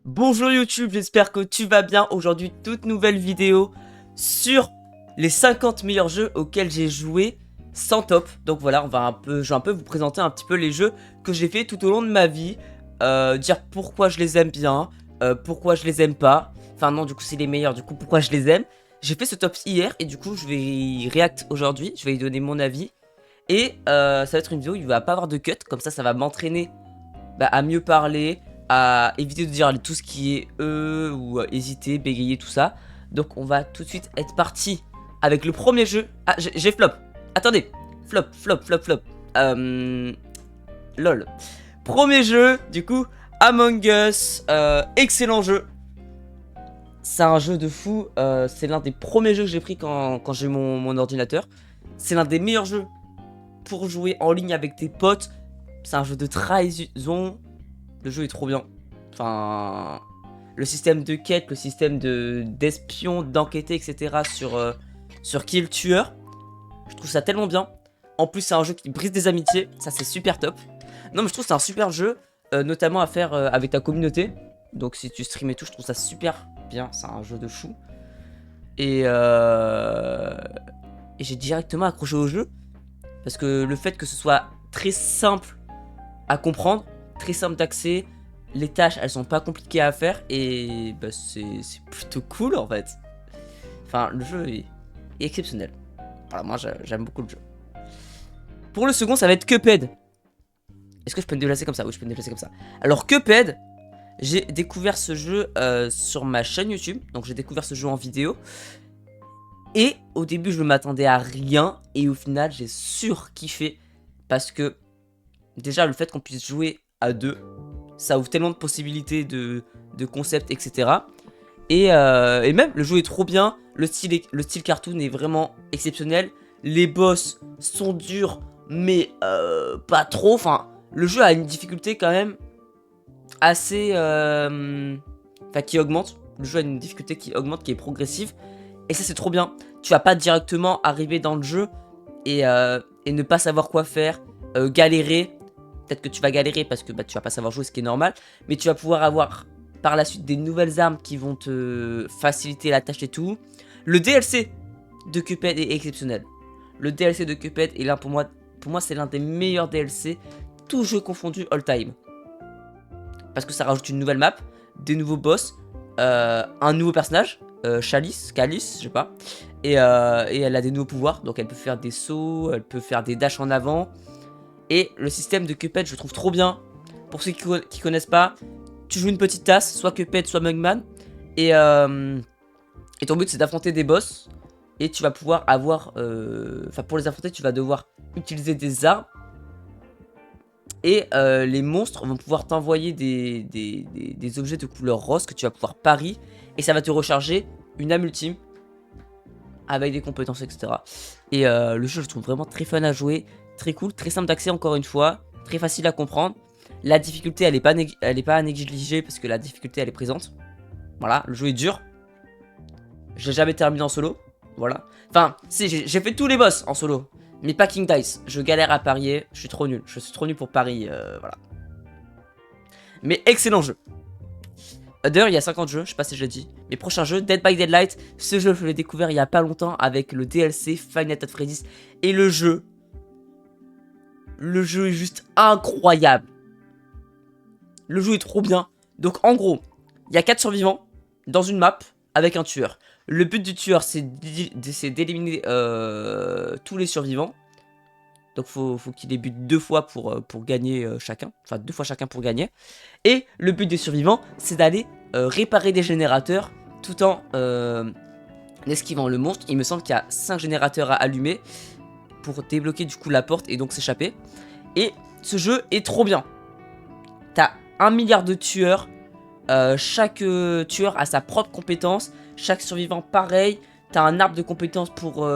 Bonjour YouTube, j'espère que tu vas bien. Aujourd'hui, toute nouvelle vidéo sur les 50 meilleurs jeux auxquels j'ai joué sans top. Donc voilà, je vais un peu vous présenter un petit peu les jeux que j'ai fait tout au long de ma vie. Dire pourquoi je les aime bien, pourquoi je les aime pas. Enfin non, du coup c'est les meilleurs, du coup pourquoi je les aime. J'ai fait ce top hier et du coup je vais y react aujourd'hui. Je vais y donner mon avis. Et ça va être une vidéo où il va pas avoir de cut, comme ça va m'entraîner à mieux parler, à éviter de dire tout ce qui est ou hésiter, bégayer, tout ça. Donc on va tout de suite être parti avec le premier jeu. Ah, j'ai flop. Attendez. Flop, flop, flop, flop. Lol. Premier jeu, du coup, Among Us. Excellent jeu. C'est un jeu de fou. C'est l'un des premiers jeux que j'ai pris quand j'ai eu mon ordinateur. C'est l'un des meilleurs jeux pour jouer en ligne avec tes potes. C'est un jeu de trahison. Le jeu est trop bien. Enfin, le système de quête, le système d'espion, d'enquêter, etc. sur qui est le tueur. Je trouve ça tellement bien. En plus, c'est un jeu qui brise des amitiés. Ça, c'est super top. Non, mais je trouve que c'est un super jeu. Notamment à faire avec ta communauté. Donc, si tu stream et tout, je trouve ça super bien. C'est un jeu de fou. Et j'ai directement accroché au jeu. Parce que le fait que ce soit très simple à comprendre, très simple d'accès, les tâches elles sont pas compliquées à faire et bah, c'est plutôt cool en fait. Enfin, le jeu est exceptionnel. Voilà, moi j'aime beaucoup le jeu. Pour le second, ça va être Cuphead. Est-ce que je peux me déplacer comme ça? Oui, je peux me déplacer comme ça. Alors, Cuphead, j'ai découvert ce jeu sur ma chaîne YouTube. Donc, j'ai découvert ce jeu en vidéo. Et au début, je ne m'attendais à rien. Et au final, j'ai surkiffé. Parce que, déjà, le fait qu'on puisse jouer à deux, ça ouvre tellement de possibilités de concepts, etc. Et même, le jeu est trop bien. Le style cartoon est vraiment exceptionnel. Les boss sont durs, mais pas trop. Enfin, le jeu a une difficulté quand même assez... Enfin, qui augmente. Le jeu a une difficulté qui augmente, qui est progressive. Et ça, c'est trop bien. Tu vas pas directement arriver dans le jeu et ne pas savoir quoi faire, galérer. Peut-être que tu vas galérer parce que tu vas pas savoir jouer, ce qui est normal. Mais tu vas pouvoir avoir par la suite des nouvelles armes qui vont te faciliter la tâche et tout. Le DLC de Cuphead est exceptionnel. Le DLC de Cuphead est l'un pour moi c'est l'un des meilleurs DLC, tout jeu confondu all time. Parce que ça rajoute une nouvelle map, des nouveaux boss, un nouveau personnage, Chalice, je sais pas. Et elle a des nouveaux pouvoirs, donc elle peut faire des sauts, elle peut faire des dashs en avant. Et le système de Cuphead, je le trouve trop bien. Pour ceux qui connaissent pas, tu joues une petite tasse, soit Cuphead, soit Mugman. Et ton but, c'est d'affronter des boss. Et tu vas pouvoir avoir... Enfin, pour les affronter, tu vas devoir utiliser des armes. Et les monstres vont pouvoir t'envoyer des objets de couleur rose que tu vas pouvoir pari. Et ça va te recharger une âme ultime. Avec des compétences, etc. Et le jeu, je le trouve vraiment très fun à jouer. Très cool, très simple d'accès encore une fois. Très facile à comprendre. La difficulté, elle est pas à négliger parce que la difficulté, elle est présente. Voilà, le jeu est dur. Je l'ai jamais terminé en solo. Voilà. Enfin, si, j'ai fait tous les boss en solo. Mais pas King Dice. Je galère à parier. Je suis trop nul. Je suis trop nul pour parier. Voilà. Mais excellent jeu. D'ailleurs, il y a 50 jeux. Je sais pas si je l'ai dit. Mes prochains jeux, Dead by Daylight. Ce jeu, je l'ai découvert il y a pas longtemps avec le DLC Five Nights at Freddy's. Et le jeu est juste incroyable. Le jeu est trop bien. Donc, en gros, il y a 4 survivants dans une map avec un tueur. Le but du tueur, c'est d'éliminer tous les survivants. Donc faut qu'il les bute 2 fois pour gagner chacun. Enfin 2 fois chacun pour gagner. Et le but des survivants, c'est d'aller réparer des générateurs tout en esquivant le monstre. Il me semble qu'il y a 5 générateurs à allumer pour débloquer du coup la porte et donc s'échapper. Et ce jeu est trop bien. T'as 1 milliard de tueurs. Chaque tueur a sa propre compétence. Chaque survivant pareil. T'as un arbre de compétences pour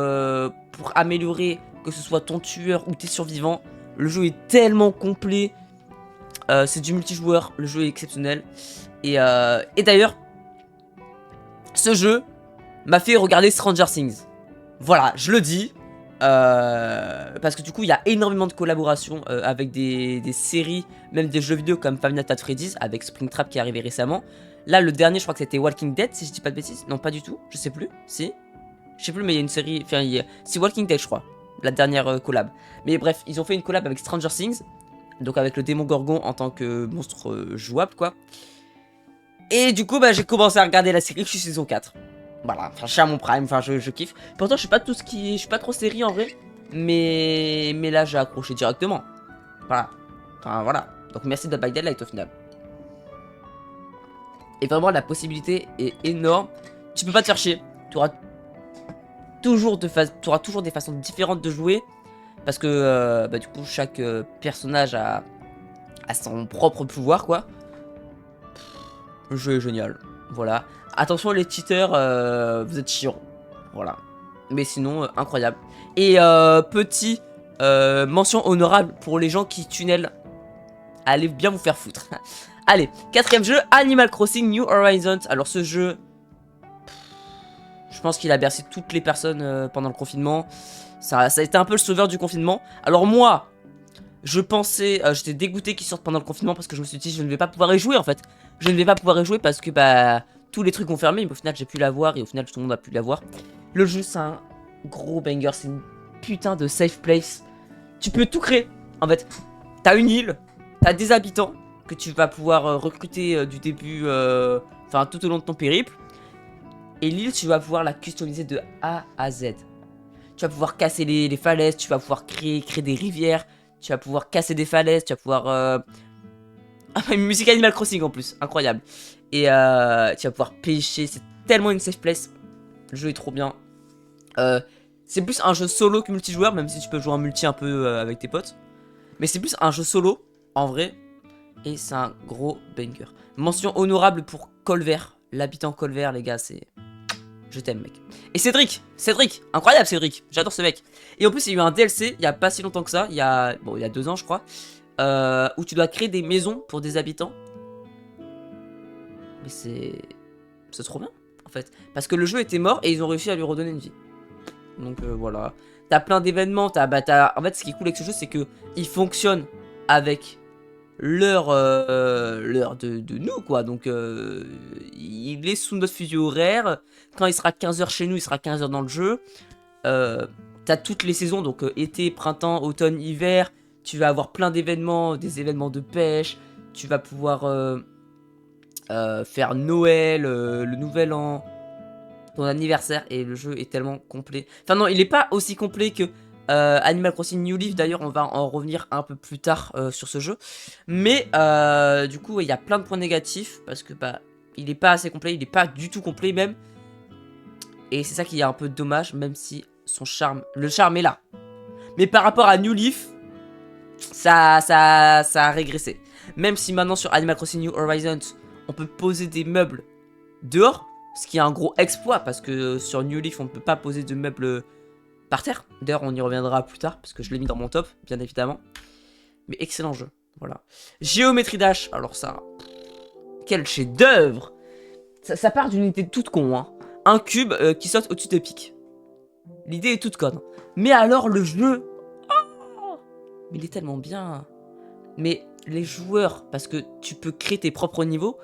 améliorer que ce soit ton tueur ou tes survivants. Le jeu est tellement complet. C'est du multijoueur. Le jeu est exceptionnel. Et d'ailleurs, ce jeu m'a fait regarder Stranger Things. Voilà, je le dis. Parce que du coup, il y a énormément de collaborations avec des séries, même des jeux vidéo comme Five Nights at Freddy's avec Springtrap qui est arrivé récemment. Là, le dernier, je crois que c'était Walking Dead, si je dis pas de bêtises. Non, pas du tout, je sais plus. Si. Je sais plus, mais il y a une série. Enfin, c'est Walking Dead, je crois. La dernière collab. Mais bref, ils ont fait une collab avec Stranger Things. Donc avec le démon Gorgon en tant que monstre jouable, quoi. Et du coup, bah, j'ai commencé à regarder la série. Je suis saison 4. Voilà, enfin, je suis à mon prime, enfin, je kiffe. Pourtant, je suis pas tout ce qui. Je suis pas trop série en vrai. Mais là, j'ai accroché directement. Voilà. Enfin, voilà. Donc merci Dead by Daylight au final. Et vraiment, la possibilité est énorme. Tu peux pas te faire chier. Tu auras toujours, toujours des façons différentes de jouer. Parce que, bah, du coup, chaque personnage a son propre pouvoir, quoi. Le jeu est génial. Voilà. Attention, les cheaters, vous êtes chiants. Voilà. Mais sinon, incroyable. Et petit mention honorable pour les gens qui tunnel. Allez bien vous faire foutre. Allez, quatrième jeu, Animal Crossing New Horizons. Alors ce jeu, je pense qu'il a bercé toutes les personnes pendant le confinement. Ça a été un peu le sauveur du confinement. Alors moi, je pensais, j'étais dégoûté qu'il sorte pendant le confinement parce que je me suis dit je ne vais pas pouvoir y jouer en fait. Je ne vais pas pouvoir y jouer parce que bah tous les trucs ont fermé, mais au final j'ai pu l'avoir et au final tout le monde a pu l'avoir. Le jeu c'est un gros banger, c'est une putain de safe place. Tu peux tout créer en fait. T'as une île, t'as des habitants que tu vas pouvoir recruter du début, enfin tout au long de ton périple. Et l'île tu vas pouvoir la customiser de A à Z. Tu vas pouvoir casser les falaises, tu vas pouvoir créer des rivières, tu vas pouvoir casser des falaises, tu vas pouvoir... Ah, une musique Animal Crossing en plus, incroyable. Et tu vas pouvoir pêcher, c'est tellement une safe place. Le jeu est trop bien. C'est plus un jeu solo que multijoueur, même si tu peux jouer en multi un peu avec tes potes. Mais c'est plus un jeu solo, en vrai. Et c'est un gros banger. Mention honorable pour Colver. L'habitant Colver, les gars, c'est... Je t'aime, mec. Et Cédric, incroyable Cédric, j'adore ce mec. Et en plus, il y a eu un DLC, il y a pas si longtemps que ça, il y a 2 ans, je crois, où tu dois créer des maisons pour des habitants. Mais c'est trop bien, en fait. Parce que le jeu était mort et ils ont réussi à lui redonner une vie. Donc voilà. T'as plein d'événements, en fait, ce qui est cool avec ce jeu, c'est que il fonctionne avec l'heure de nous, quoi. Donc il est sous notre fuseau horaire. Quand il sera 15h chez nous, il sera 15h dans le jeu. T'as toutes les saisons, donc été, printemps, automne, hiver. Tu vas avoir plein d'événements, des événements de pêche. Tu vas pouvoir faire Noël, le nouvel an, ton anniversaire. Et le jeu est tellement complet. Enfin non, il est pas aussi complet que Animal Crossing New Leaf. D'ailleurs, on va en revenir un peu plus tard sur ce jeu. Mais du coup, il y a plein de points négatifs. Parce que bah, il est pas assez complet. Il est pas du tout complet même. Et c'est ça qui est un peu dommage. Même si son charme, le charme est là. Mais par rapport à New Leaf, ça a régressé. Même si maintenant sur Animal Crossing New Horizons, on peut poser des meubles dehors. Ce qui est un gros exploit. Parce que sur New Leaf, on ne peut pas poser de meubles par terre. D'ailleurs, on y reviendra plus tard, parce que je l'ai mis dans mon top, bien évidemment. Mais excellent jeu, voilà. Géométrie Dash, alors ça... Quel chef-d'œuvre! Ça part d'une idée toute con, hein. Un cube qui saute au-dessus des pics. L'idée est toute conne. Mais alors, le jeu... Oh, mais il est tellement bien. Mais les joueurs, parce que tu peux créer tes propres niveaux,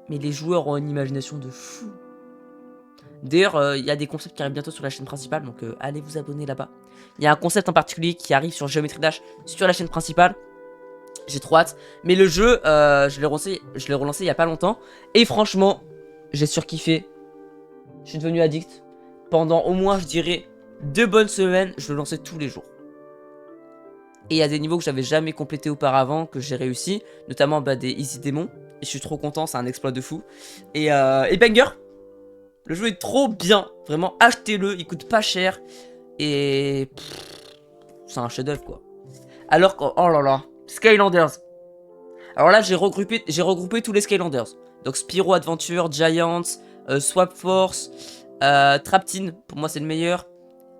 mais les joueurs ont une imagination de fou. D'ailleurs, il y a des concepts qui arrivent bientôt sur la chaîne principale, donc allez vous abonner là-bas. Il y a un concept en particulier qui arrive sur Geometry Dash sur la chaîne principale. J'ai trop hâte. Mais le jeu, je l'ai relancé il y a pas longtemps. Et franchement, j'ai surkiffé. Je suis devenu addict. Pendant au moins, je dirais, 2 bonnes semaines, je le lançais tous les jours. Et il y a des niveaux que j'avais jamais complétés auparavant, que j'ai réussi. Notamment bah, des Easy Démons. Et je suis trop content, c'est un exploit de fou. Et banger! Le jeu est trop bien, vraiment achetez-le, il coûte pas cher et c'est un chef-d'œuvre quoi. Alors que oh là là, Skylanders. Alors là j'ai regroupé tous les Skylanders. Donc Spyro Adventure, Giants, Swap Force, Traptine, pour moi c'est le meilleur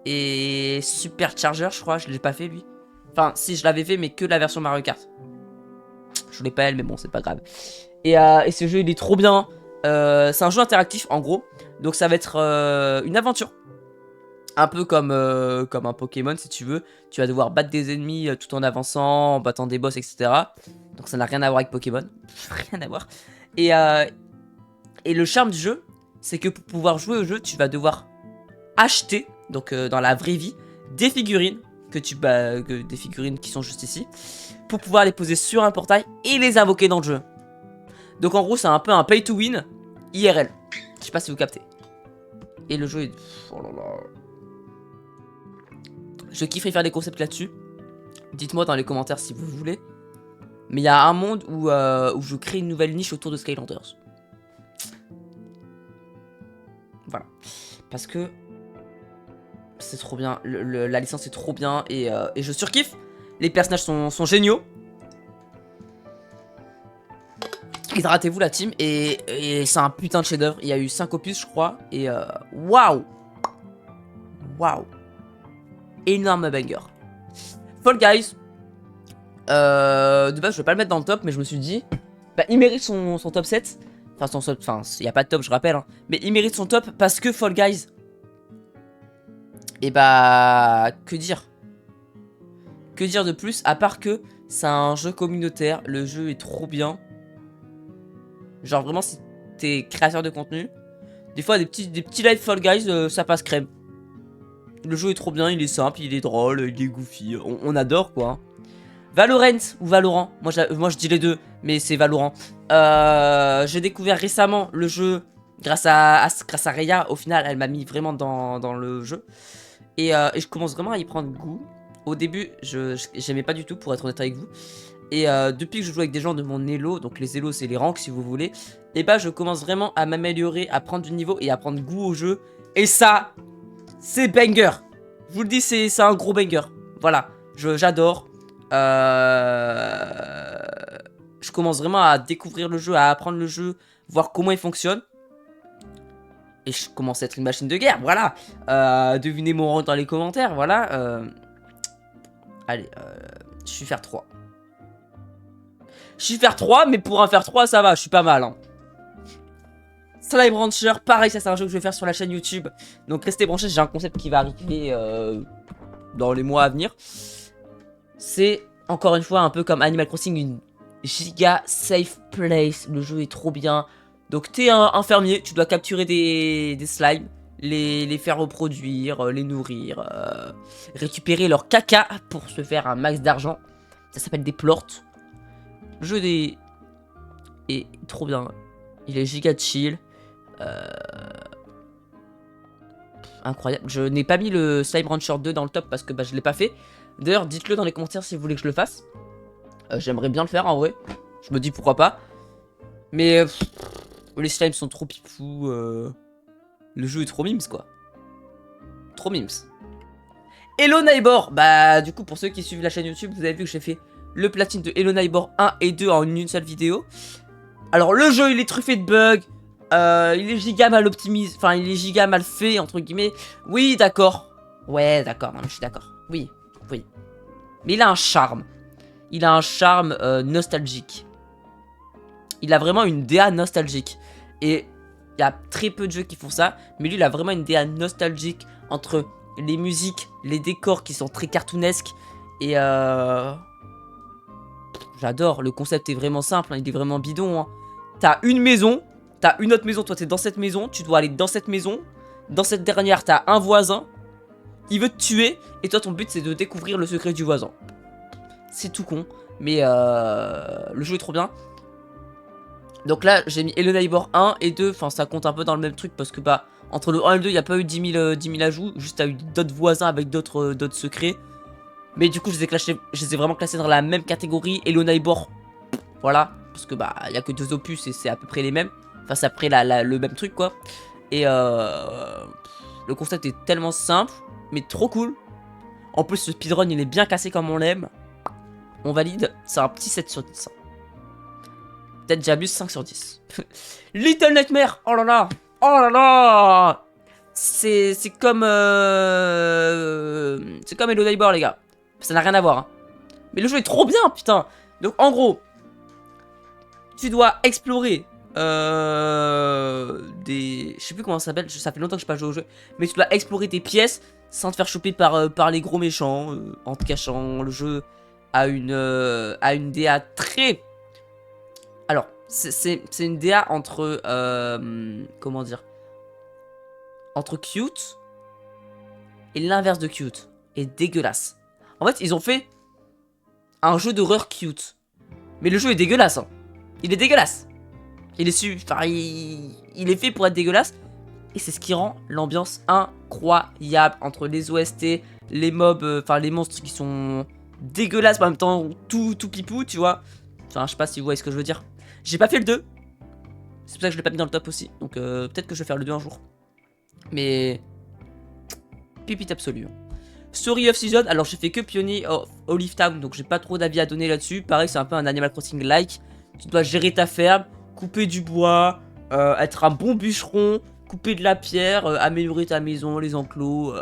et Supercharger, je crois, je l'ai pas fait lui. Enfin si je l'avais fait mais que la version Mario Kart. Je voulais pas elle mais bon c'est pas grave. Et ce jeu il est trop bien. C'est un jeu interactif en gros. Donc ça va être une aventure. Un peu comme un Pokémon si tu veux. Tu vas devoir battre des ennemis tout en avançant, en battant des boss, etc. Donc ça n'a rien à voir avec Pokémon. Rien à voir. Et Et le charme du jeu, c'est que pour pouvoir jouer au jeu, tu vas devoir acheter, donc dans la vraie vie, des figurines, des figurines qui sont juste ici, pour pouvoir les poser sur un portail et les invoquer dans le jeu. Donc en gros, c'est un peu un pay to win IRL. Je sais pas si vous captez. Et le jeu est... Oh là là. Je kifferais faire des concepts là-dessus. Dites-moi dans les commentaires si vous voulez. Mais il y a un monde où je crée une nouvelle niche autour de Skylanders. Voilà. Parce que c'est trop bien. La licence est trop bien et je surkiffe. Les personnages sont géniaux. Hydratez-vous la team et c'est un putain de chef-d'œuvre. Il y a eu 5 opus je crois. Et waouh. Waouh. Énorme banger. Fall Guys. De base je vais pas le mettre dans le top, mais je me suis dit bah il mérite son top 7. Enfin il n'y a pas de top je rappelle hein. Mais il mérite son top parce que Fall Guys. Et bah que dire. Que dire de plus à part que c'est un jeu communautaire. Le jeu est trop bien. Genre vraiment si t'es créateur de contenu, des fois des petits live Fall Guys ça passe crème. Le jeu est trop bien, il est simple, il est drôle, il est goofy, on adore quoi. Valorant ou Valorant, moi je dis les deux, mais c'est Valorant. J'ai découvert récemment le jeu grâce à Raya, au final elle m'a mis vraiment dans le jeu. Et je commence vraiment à y prendre goût. Au début j'aimais pas du tout pour être honnête avec vous. Et depuis que je joue avec des gens de mon elo, donc les elos c'est les ranks si vous voulez, et bah je commence vraiment à m'améliorer, à prendre du niveau et à prendre goût au jeu. Et ça, c'est banger. Je vous le dis, c'est un gros banger. Voilà, j'adore. Je commence vraiment à découvrir le jeu, à apprendre le jeu, voir comment il fonctionne. Et je commence à être une machine de guerre, voilà. Devinez mon rang dans les commentaires, voilà. Allez, je suis faire 3. Je suis faire 3, mais pour un faire 3, ça va, je suis pas mal. Hein. Slime Rancher, pareil, ça c'est un jeu que je vais faire sur la chaîne YouTube. Donc restez branchés, j'ai un concept qui va arriver dans les mois à venir. C'est, encore une fois, un peu comme Animal Crossing, une giga safe place. Le jeu est trop bien. Donc t'es un fermier, tu dois capturer des slimes, les faire reproduire, les nourrir, récupérer leur caca pour se faire un max d'argent. Ça s'appelle des plorts. Le jeu est trop bien. Il est giga chill. Incroyable. Je n'ai pas mis le Slime Rancher 2 dans le top parce que bah, je l'ai pas fait. D'ailleurs, dites-le dans les commentaires si vous voulez que je le fasse. J'aimerais bien le faire en vrai. Je me dis pourquoi pas. Mais les slimes sont trop pipou. Le jeu est trop mimes quoi. Trop mimes. Hello Neighbor. Bah du coup pour ceux qui suivent la chaîne YouTube, vous avez vu que j'ai fait le platine de Hello Neighbor 1 et 2 en une seule vidéo. Alors le jeu il est truffé de bugs. Il est giga mal optimisé. Enfin il est giga mal fait entre guillemets. Oui d'accord. Ouais d'accord, non mais je suis d'accord. Oui. Mais il a un charme. Il a un charme nostalgique. Il a vraiment une DA nostalgique. Et il y a très peu de jeux qui font ça. Mais lui il a vraiment une DA nostalgique entre les musiques, les décors qui sont très cartoonesques. Et j'adore, le concept est vraiment simple, hein, il est vraiment bidon. Hein. T'as une maison, t'as une autre maison, toi t'es dans cette maison, tu dois aller dans cette maison. Dans cette dernière, t'as un voisin. Il veut te tuer, et toi ton but c'est de découvrir le secret du voisin. C'est tout con, mais le jeu est trop bien. Donc là, j'ai mis Hello Neighbor 1 et 2, enfin ça compte un peu dans le même truc parce que bah, entre le 1 et le 2, il n'y a pas eu 10 000 ajouts, juste t'as eu d'autres voisins avec d'autres secrets. Mais du coup, je les ai vraiment classés dans la même catégorie. Hello Neighbor, voilà, parce que bah, il n'y a que 2 opus et c'est à peu près les mêmes. Enfin, c'est après le même truc quoi. Et le concept est tellement simple, mais trop cool. En plus, le speedrun il est bien cassé comme on l'aime. On valide, c'est un petit 7 sur 10. Peut-être j'abuse, 5 sur 10. Little Nightmare, oh là là. Oh là là. C'est comme Hello Neighbor les gars. Ça n'a rien à voir hein. Mais le jeu est trop bien putain. Donc en gros, tu dois explorer je sais plus comment ça s'appelle, ça fait longtemps que je n'ai pas joué au jeu. Mais tu dois explorer tes pièces sans te faire choper par les gros méchants, en te cachant. Le jeu a une DA très... Alors, C'est une DA entre... comment dire? Entre cute et l'inverse de cute. Et dégueulasse. En fait, ils ont fait un jeu d'horreur cute. Mais le jeu est dégueulasse. Hein. Il est dégueulasse. Il est enfin, il est fait pour être dégueulasse. Et c'est ce qui rend l'ambiance incroyable. Entre les OST, les mobs, enfin les monstres qui sont dégueulasses, mais en même temps tout pipou, tu vois. Enfin, je sais pas si vous voyez ce que je veux dire. J'ai pas fait le 2. C'est pour ça que je l'ai pas mis dans le top aussi. Donc peut-être que je vais faire le 2 un jour. Mais... pipite absolue. Story of Season, alors j'ai fait que Pionnier of Olive Town, donc j'ai pas trop d'avis à donner là-dessus. Pareil, c'est un peu un Animal Crossing-like. Tu dois gérer ta ferme, couper du bois, être un bon bûcheron, couper de la pierre, améliorer ta maison, les enclos.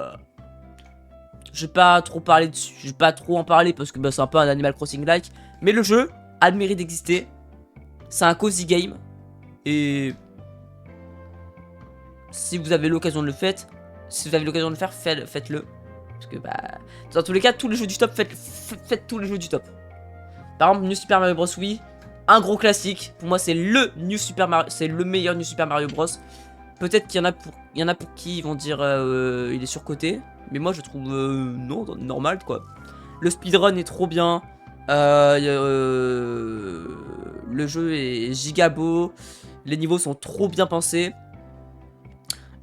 Je vais pas trop parler dessus, je vais pas trop en parler parce que bah, c'est un peu un Animal Crossing-like. Mais le jeu a le mérite d'exister. C'est un cozy game. Et si vous avez l'occasion de le faire, faites-le. Parce que bah, dans tous les cas, tous les jeux du top, faites tous les jeux du top. Par exemple, New Super Mario Bros. Oui, un gros classique. Pour moi, c'est le meilleur New Super Mario Bros. Peut-être qu'il y en a pour qui ils vont dire il est surcoté. Mais moi, je trouve non, normal quoi. Le speedrun est trop bien. Le jeu est giga beau. Les niveaux sont trop bien pensés.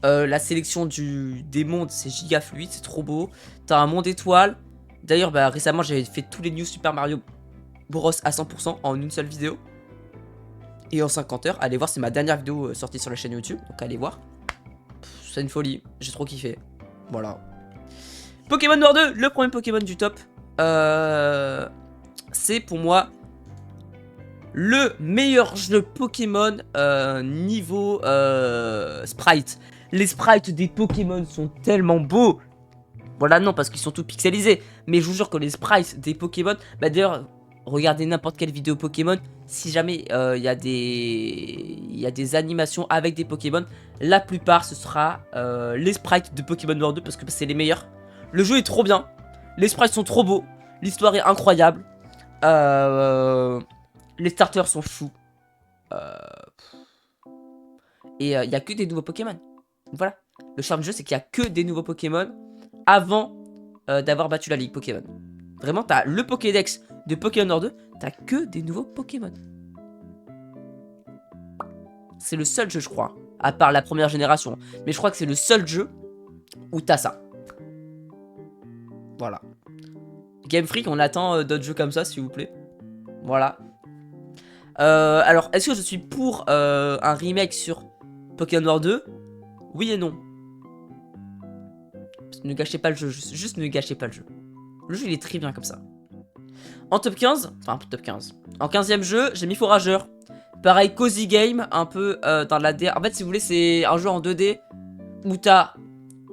La sélection des mondes, c'est giga fluide, c'est trop beau. T'as un monde étoile. D'ailleurs, bah, récemment, j'avais fait tous les New Super Mario Bros à 100% en une seule vidéo. Et en 50 heures. Allez voir, c'est ma dernière vidéo sortie sur la chaîne YouTube. Donc allez voir. C'est une folie, j'ai trop kiffé. Voilà. Pokémon Noir 2, le premier Pokémon du top. C'est pour moi le meilleur jeu Pokémon niveau sprite. Les sprites des Pokémon sont tellement beaux. Voilà, non, parce qu'ils sont tout pixelisés. Mais je vous jure que les sprites des Pokémon... Bah d'ailleurs, regardez n'importe quelle vidéo Pokémon. Si jamais il y a des animations avec des Pokémon, la plupart, ce sera les sprites de Pokémon Noir 2 parce que c'est les meilleurs. Le jeu est trop bien. Les sprites sont trop beaux. L'histoire est incroyable. Les starters sont fous. Et il n'y a que des nouveaux Pokémon. Voilà. Le charme du jeu, c'est qu'il n'y a que des nouveaux Pokémon avant d'avoir battu la Ligue Pokémon. Vraiment, t'as le Pokédex de Pokémon Noir 2, t'as que des nouveaux Pokémon. C'est le seul jeu, je crois, à part la première génération. Mais je crois que c'est le seul jeu où t'as ça. Voilà. Game Freak, on attend d'autres jeux comme ça, s'il vous plaît. Voilà. Alors, est-ce que je suis pour un remake sur Pokémon Noir 2? Oui et non. Ne gâchez pas le jeu, juste ne gâchez pas le jeu. Le jeu il est très bien comme ça. En top 15, enfin top 15. En 15ème jeu, j'ai mis Forageur. Pareil, cozy game, un peu dans la DA. En fait, si vous voulez, c'est un jeu en 2D où t'as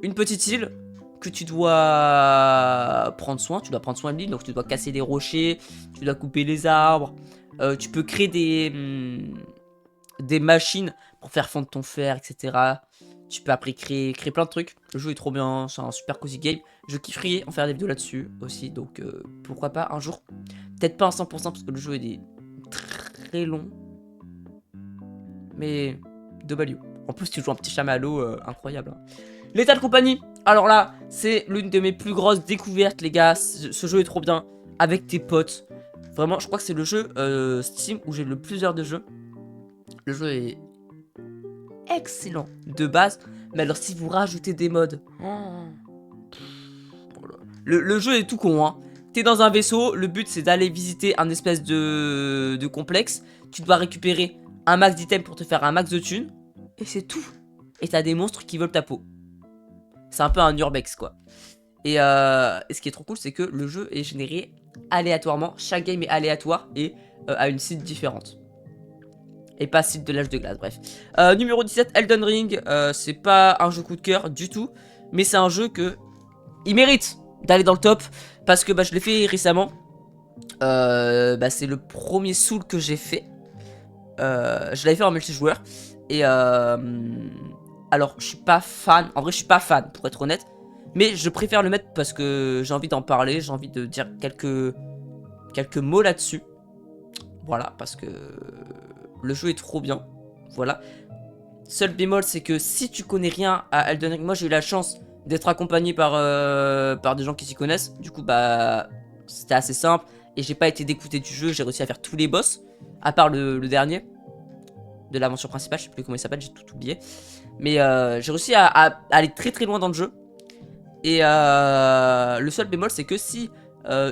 une petite île que tu dois prendre soin. Tu dois prendre soin de l'île, donc tu dois casser des rochers, tu dois couper les arbres. Tu peux créer des machines pour faire fondre ton fer, etc. Tu peux après créer plein de trucs. Le jeu est trop bien, c'est un super cozy game. Je kifferais en faire des vidéos là-dessus aussi, donc pourquoi pas un jour. Peut-être pas à 100% parce que le jeu est très long. Mais de value. En plus, tu joues un petit chamallow incroyable. Hein. Lethal Company. Alors là, c'est l'une de mes plus grosses découvertes, les gars. Ce jeu est trop bien. Avec tes potes. Vraiment, je crois que c'est le jeu Steam où j'ai le plus d'heures de jeu. Le jeu est excellent de base. Mais alors, si vous rajoutez des modes... Le jeu est tout con, hein. T'es dans un vaisseau, le but c'est d'aller visiter un espèce de complexe. Tu dois récupérer un max d'items pour te faire un max de thunes. Et c'est tout. Et t'as des monstres qui veulent ta peau. C'est un peu un urbex quoi. Et ce qui est trop cool, c'est que le jeu est généré aléatoirement. Chaque game est aléatoire et a une site différente. Et pas site de l'âge de glace, bref. Numéro 17, Elden Ring. C'est pas un jeu coup de cœur du tout. Mais c'est un jeu que il mérite d'aller dans le top. Parce que bah, je l'ai fait récemment. Bah, c'est le premier Soul que j'ai fait. Je l'avais fait en multijoueur. Et alors, je suis pas fan. En vrai, je suis pas fan, pour être honnête. Mais je préfère le mettre parce que j'ai envie d'en parler. J'ai envie de dire quelques mots là-dessus. Voilà, parce que Le jeu est trop bien. Voilà. Seul bémol, c'est que si tu connais rien à Elden Ring, moi j'ai eu la chance d'être accompagné par des gens qui s'y connaissent. Du coup, bah, c'était assez simple. Et j'ai pas été dégoûté du jeu. J'ai réussi à faire tous les boss. À part le dernier. De l'aventure principale. Je sais plus comment il s'appelle. J'ai tout oublié. Mais j'ai réussi à aller très très loin dans le jeu. Et le seul bémol, c'est que si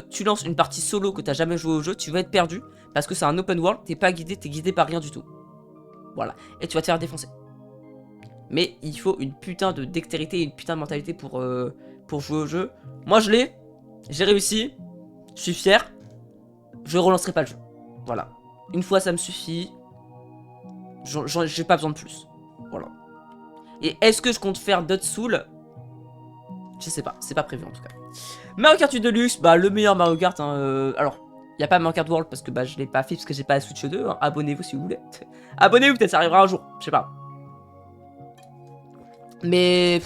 tu lances une partie solo que t'as jamais joué au jeu, tu vas être perdu. Parce que c'est un open world. T'es pas guidé. T'es guidé par rien du tout. Voilà. Et tu vas te faire défoncer. Mais il faut une putain de dextérité et une putain de mentalité pour jouer au jeu. Moi je l'ai. J'ai réussi. Je suis fier. Je relancerai pas le jeu. Voilà. Une fois ça me suffit. J'ai pas besoin de plus. Voilà. Et est-ce que je compte faire d'autres Souls? Je sais pas. C'est pas prévu en tout cas. Mario Kart 8 Deluxe. Bah le meilleur Mario Kart. Hein, alors. Il n'y a pas Mario Kart World parce que bah, je l'ai pas fait parce que j'ai pas la Switch 2. Hein. Abonnez-vous si vous voulez. Abonnez-vous, peut-être ça arrivera un jour. Je sais pas. Mais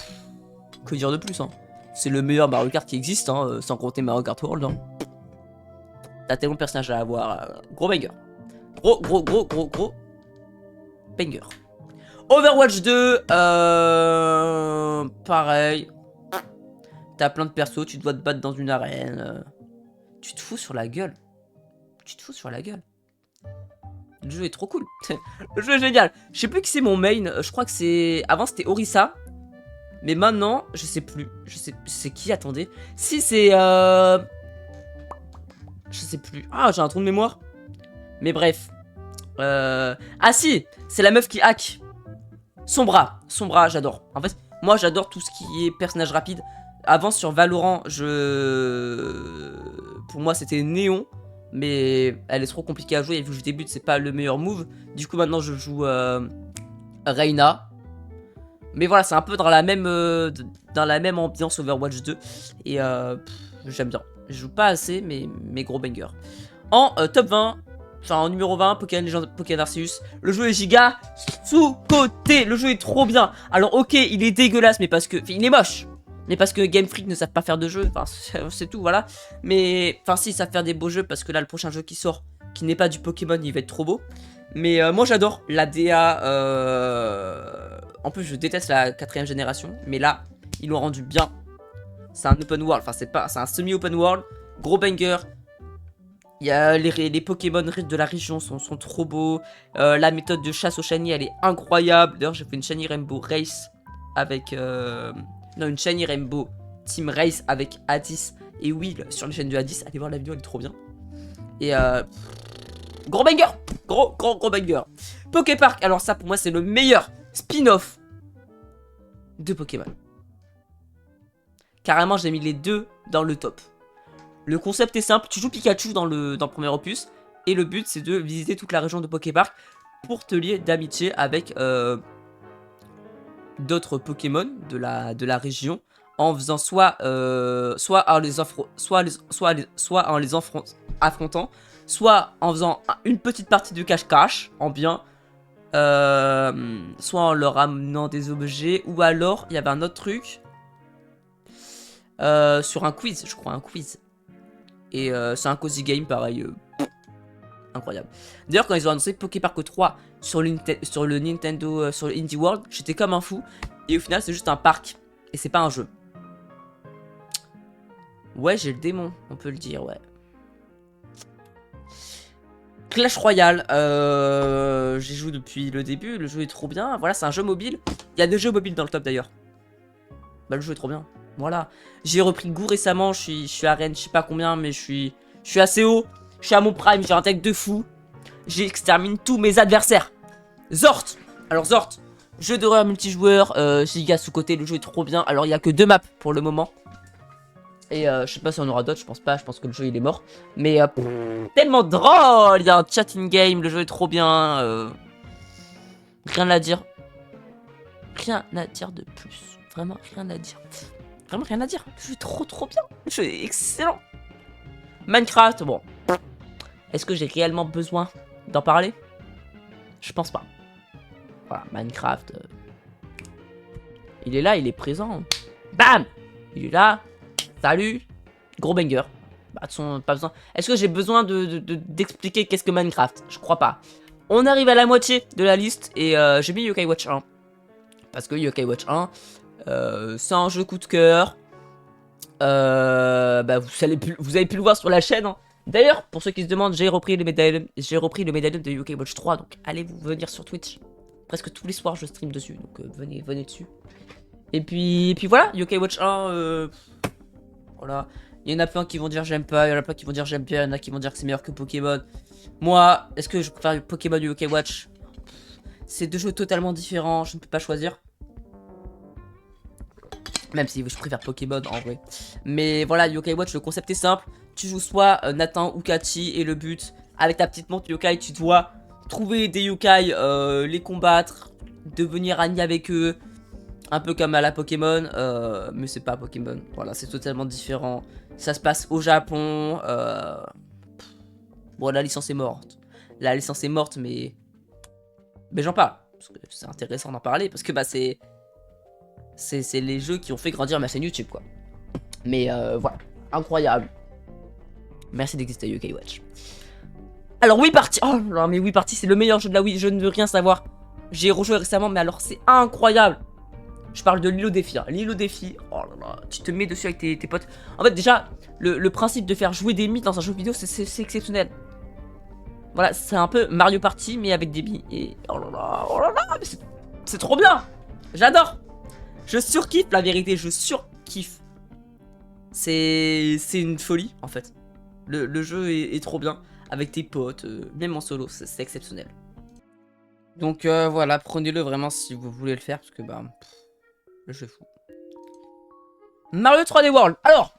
que dire de plus, hein. C'est le meilleur Mario Kart qui existe, hein, sans compter Mario Kart World. Hein. T'as tellement de personnages à avoir. Gros banger. Gros banger. Overwatch 2, pareil. T'as plein de persos, tu dois te battre dans une arène. Tu te fous sur la gueule. Tu te fous sur la gueule. Le jeu est trop cool. Le jeu est génial. Je sais plus qui c'est mon main. Je crois que c'est... Avant c'était Orisa. Mais maintenant, je sais plus. Je sais c'est qui, attendez. Si c'est... Je sais plus. Ah, j'ai un trou de mémoire. Mais bref. Ah si, c'est la meuf qui hack. Sombra, j'adore. En fait, moi j'adore tout ce qui est personnage rapide. Avant sur Valorant, pour moi c'était Néon. Mais elle est trop compliquée à jouer. Et vu que je débute, c'est pas le meilleur move. Du coup, maintenant je joue Reyna. Mais voilà, c'est un peu dans la même ambiance Overwatch 2. Et j'aime bien. Je joue pas assez, mais gros banger. En top 20, enfin en numéro 20, Pokémon Legend, Pokémon Arceus. Le jeu est giga sous-côté. Le jeu est trop bien. Alors ok, il est dégueulasse, mais parce que... il est moche. Mais parce que Game Freak ne savent pas faire de jeux. Enfin, c'est tout, voilà. Mais, enfin si, ils savent faire des beaux jeux. Parce que là, le prochain jeu qui sort, qui n'est pas du Pokémon, il va être trop beau. Mais moi, j'adore la DA. En plus, je déteste la 4ème génération. Mais là, ils l'ont rendu bien. C'est un open world. Enfin, c'est un semi-open world. Gros banger. Il y a les Pokémon de la région sont trop beaux. La méthode de chasse au shiny, elle est incroyable. D'ailleurs, j'ai fait une shiny Rainbow Race avec... Non, une shiny Rainbow Team Race avec Addis et Will sur les chaînes de Addis. Allez voir la vidéo, elle est trop bien. Et gros banger. Gros banger. Poképark, alors ça pour moi c'est le meilleur spin-off de Pokémon. Carrément j'ai mis les deux dans le top. Le concept est simple, tu joues Pikachu dans le premier opus. Et le but c'est de visiter toute la région de Poképark pour te lier d'amitié avec d'autres Pokémon de la région. En faisant soit en les affrontant, soit en faisant une petite partie de cache-cache en bien, soit en leur amenant des objets, ou alors il y avait un autre truc sur un quiz, je crois, un quiz. Et c'est un cozy game pareil, incroyable. D'ailleurs quand ils ont annoncé Poképark 3 sur le Nintendo, sur le Indie World, j'étais comme un fou. Et au final c'est juste un parc et c'est pas un jeu. Ouais, j'ai le démon, on peut le dire, ouais. Clash Royale, j'y joue depuis le début, le jeu est trop bien. Voilà, c'est un jeu mobile. Il y a des jeux mobiles dans le top d'ailleurs. Bah le jeu est trop bien. Voilà. J'ai repris goût récemment, je suis à Rennes, je sais pas combien, mais je suis assez haut. Je suis à mon prime, j'ai un tech de fou. J'extermine tous mes adversaires. Zort. Alors Zort, jeu d'horreur multijoueur, giga sous côté, le jeu est trop bien. Alors il y a que 2 maps pour le moment. Et je sais pas si on aura d'autres, je pense pas, je pense que le jeu il est mort. Mais tellement drôle, il y a un chat in-game, le jeu est trop bien. Rien à dire. Rien à dire de plus. Vraiment rien à dire. Vraiment rien à dire. Le jeu est trop bien. Le jeu est excellent. Minecraft, bon. Est-ce que j'ai réellement besoin d'en parler? Je pense pas. Voilà, Minecraft. Il est là, il est présent. Bam! Il est là. Salut. Gros banger. Bah, de toute façon, pas besoin. Est-ce que j'ai besoin d'expliquer qu'est-ce que Minecraft? Je crois pas. On arrive à la moitié de la liste et j'ai mis Yokai Watch 1. Parce que Yokai Watch 1, c'est un jeu coup de cœur. Bah, vous avez pu le voir sur la chaîne. Hein. D'ailleurs, pour ceux qui se demandent, j'ai repris le médaillon de Yokai Watch 3. Donc allez vous venir sur Twitch. Presque tous les soirs je stream dessus. Donc venez dessus. Et puis voilà, Yokai Watch 1, voilà. Il y en a plein qui vont dire j'aime pas, il y en a plein qui vont dire j'aime bien, il y en a qui vont dire que c'est meilleur que Pokémon. Moi, est-ce que je préfère Pokémon ou Yokai Watch? C'est deux jeux totalement différents, je ne peux pas choisir. Même si je préfère Pokémon en vrai. Mais voilà, Yokai Watch, le concept est simple. Tu joues soit Nathan ou Kachi et le but, avec ta petite montre yokai, tu dois trouver des yokai, les combattre, devenir ami avec eux. Un peu comme à la Pokémon, mais c'est pas Pokémon. Voilà, c'est totalement différent. Ça se passe au Japon. Bon, la licence est morte. La licence est morte, mais j'en parle. Parce que c'est intéressant d'en parler, parce que bah c'est les jeux qui ont fait grandir ma chaîne YouTube, quoi. Mais voilà, incroyable. Merci d'exister, Yokai Watch. Alors, Wii Party. Oh là, mais Wii Party, c'est le meilleur jeu de la Wii. Je ne veux rien savoir. J'ai rejoué récemment, mais alors c'est incroyable. Je parle de l'île au défi. Hein. L'île au défi, oh là là, tu te mets dessus avec tes potes. En fait, déjà, le principe de faire jouer des mythes dans un jeu vidéo, c'est exceptionnel. Voilà, c'est un peu Mario Party, mais avec des billes. Et oh là là, c'est trop bien. J'adore. Je surkiffe, la vérité, je surkiffe. C'est une folie, en fait. Le jeu est trop bien. Avec tes potes, même en solo, c'est exceptionnel. Donc voilà, prenez-le vraiment si vous voulez le faire, parce que bah... le jeu est fou. Mario 3D World. Alors,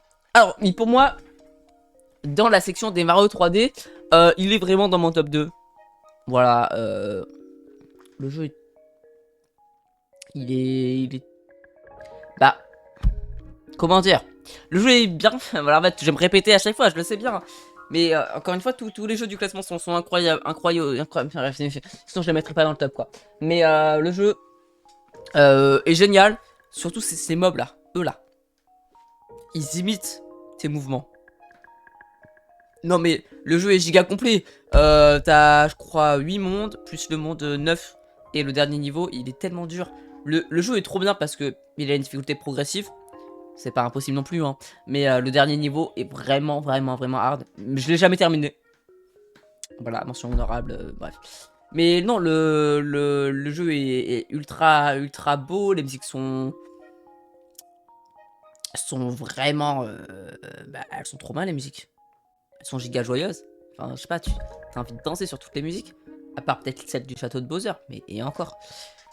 pour moi, dans la section des Mario 3D, il est vraiment dans mon top 2. Voilà, le jeu est... Il est... Bah... Comment dire? Le jeu est bien. Voilà, en fait, je vais me répéter à chaque fois, je le sais bien. Mais encore une fois, tous les jeux du classement sont incroyables. Sinon, je les mettrai pas dans le top, quoi. Mais le jeu est génial. Surtout ces mobs là, eux là. Ils imitent tes mouvements. Non mais le jeu est giga complet. T'as je crois 8 mondes, plus le monde 9. Et le dernier niveau, il est tellement dur. Le jeu est trop bien parce que il a une difficulté progressive. C'est pas impossible non plus, hein. Mais le dernier niveau est vraiment hard. Je l'ai jamais terminé. Voilà, mention honorable, bref. Mais non, le jeu est ultra beau. Les musiques sont vraiment... bah, elles sont trop bien, les musiques. Elles sont giga joyeuses. Enfin, je sais pas, tu as envie de danser sur toutes les musiques. À part peut-être celle du château de Bowser, mais et encore.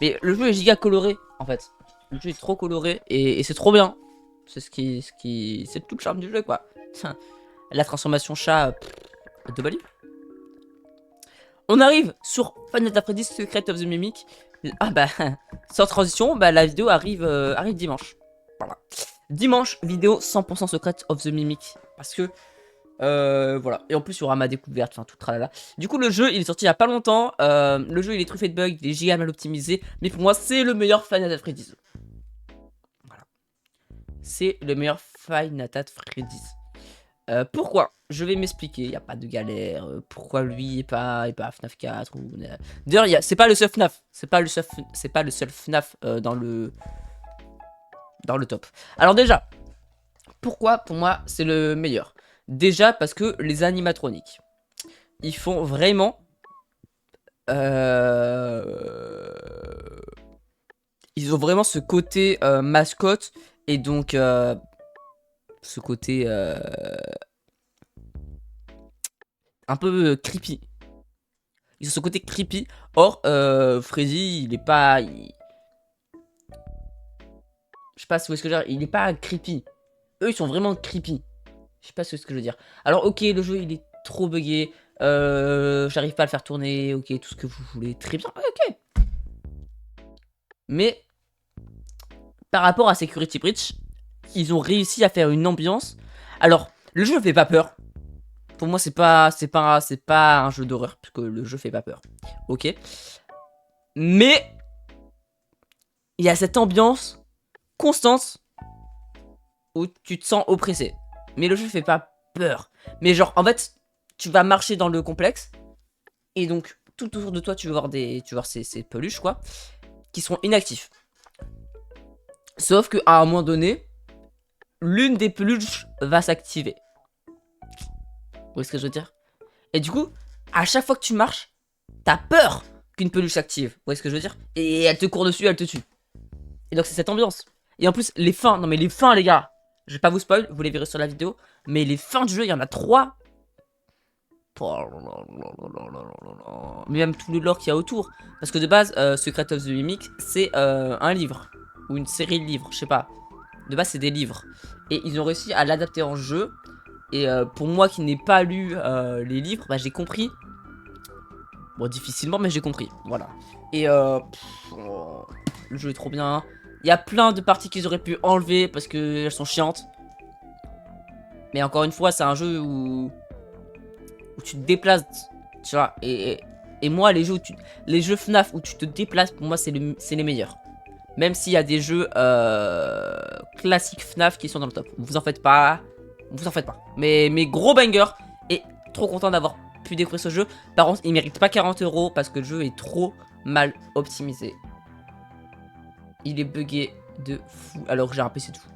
Mais le jeu est giga coloré, en fait. Le jeu est trop coloré et c'est trop bien. C'est c'est tout le charme du jeu, quoi. La transformation chat de Bali. On arrive sur Final Fantasy Secret of the Mimic. Ah bah, sans transition, bah, la vidéo arrive dimanche. Voilà. Dimanche, vidéo 100% Secret of the Mimic. Parce que, voilà. Et en plus, il y aura ma découverte, enfin, tout tralala. Du coup, le jeu, il est sorti il y a pas longtemps. Le jeu, il est truffé de bugs, il est giga mal optimisé. Mais pour moi, c'est le meilleur Final Fantasy. Voilà. C'est le meilleur Final Fantasy. Pourquoi? Je vais m'expliquer, il n'y a pas de galère. Pourquoi lui et pas FNAF 4 ou... D'ailleurs, c'est pas le seul FNAF. C'est pas le seul FNAF dans le top. Alors déjà, pourquoi pour moi c'est le meilleur? Déjà parce que les animatroniques, ils font vraiment... Ils ont vraiment ce côté mascotte et donc ce côté un peu creepy. Ils ont ce côté creepy. Or, Freddy, il est pas... Je sais pas ce que je veux dire. Il est pas creepy. Eux, ils sont vraiment creepy. Je sais pas ce que je veux dire. Alors, ok, le jeu, il est trop buggé. J'arrive pas à le faire tourner. Ok, tout ce que vous voulez. Très bien. Ok. Mais, par rapport à Security Breach, ils ont réussi à faire une ambiance. Alors, le jeu fait pas peur. Pour moi, c'est pas un jeu d'horreur, puisque le jeu fait pas peur. Ok. Mais, il y a cette ambiance constante où tu te sens oppressé. Mais le jeu fait pas peur. Mais genre, en fait, tu vas marcher dans le complexe. Et donc, tout autour de toi, tu vas voir ces peluches, quoi, qui seront inactifs. Sauf qu'à un moment donné, l'une des peluches va s'activer. Vous voyez ce que je veux dire? Et du coup, à chaque fois que tu marches, t'as peur qu'une peluche s'active. Vous voyez ce que je veux dire? Et elle te court dessus, elle te tue. Et donc c'est cette ambiance. Et en plus, les fins, non mais les fins les gars, je vais pas vous spoil, vous les verrez sur la vidéo, mais les fins du jeu, il y en a 3. Mais même tout le lore qu'il y a autour. Parce que de base, Secret of the Mimic, c'est un livre. Ou une série de livres, je sais pas. De base, c'est des livres. Et ils ont réussi à l'adapter en jeu. Et pour moi qui n'ai pas lu les livres, bah j'ai compris. Bon, difficilement, mais j'ai compris. Voilà. Et le jeu est trop bien. Il y a plein de parties qu'ils auraient pu enlever parce qu'elles sont chiantes. Mais encore une fois, c'est un jeu où tu te déplaces, tu vois. Et moi, les jeux FNAF où tu te déplaces, pour moi, c'est les meilleurs. Même s'il y a des jeux classiques FNAF qui sont dans le top. Vous en faites pas. Vous en faites pas. Mais gros banger. Et trop content d'avoir pu découvrir ce jeu. Par contre, il mérite pas 40 € parce que le jeu est trop mal optimisé. Il est buggé de fou. Alors que j'ai un PC de fou.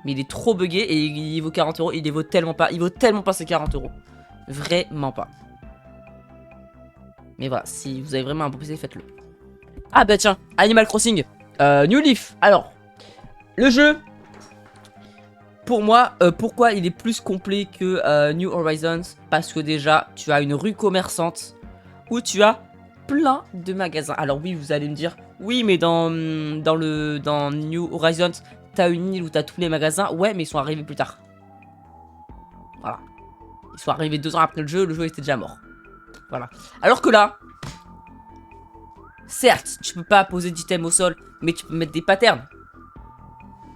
Mais il est trop buggé et il vaut 40 €. Il les vaut tellement pas. Il vaut tellement pas ces 40 €. Vraiment pas. Mais voilà, si vous avez vraiment un bon PC, faites-le. Ah bah tiens, Animal Crossing. New Leaf. Alors, le jeu, pour moi, pourquoi il est plus complet que New Horizons? Parce que déjà, tu as une rue commerçante où tu as plein de magasins. Alors oui, vous allez me dire, oui, mais dans New Horizons, t'as une île où t'as tous les magasins. Ouais, mais ils sont arrivés plus tard. Voilà. Ils sont arrivés 2 ans après le jeu était déjà mort. Voilà. Alors que là, certes, tu peux pas poser d'items au sol, mais tu peux mettre des patterns.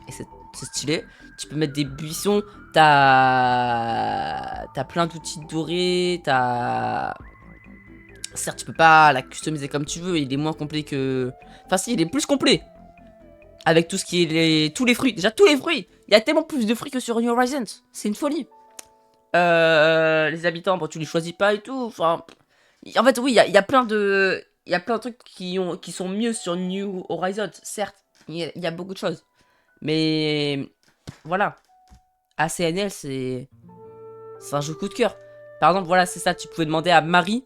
Et c'est stylé. Tu peux mettre des buissons. T'as plein d'outils dorés. Certes, tu peux pas la customiser comme tu veux. Il est moins complet que... Enfin si, il est plus complet. Avec tout ce qui est tous les fruits. Déjà, tous les fruits. Il y a tellement plus de fruits que sur New Horizons. C'est une folie. Les habitants, bon, tu les choisis pas et tout. Enfin... En fait, oui, il y a plein de... Il y a plein de trucs qui sont mieux sur New Horizons, certes. Il y a beaucoup de choses. Mais voilà. ACNL, c'est un jeu coup de cœur. Par exemple, voilà, c'est ça. Tu pouvais demander à Marie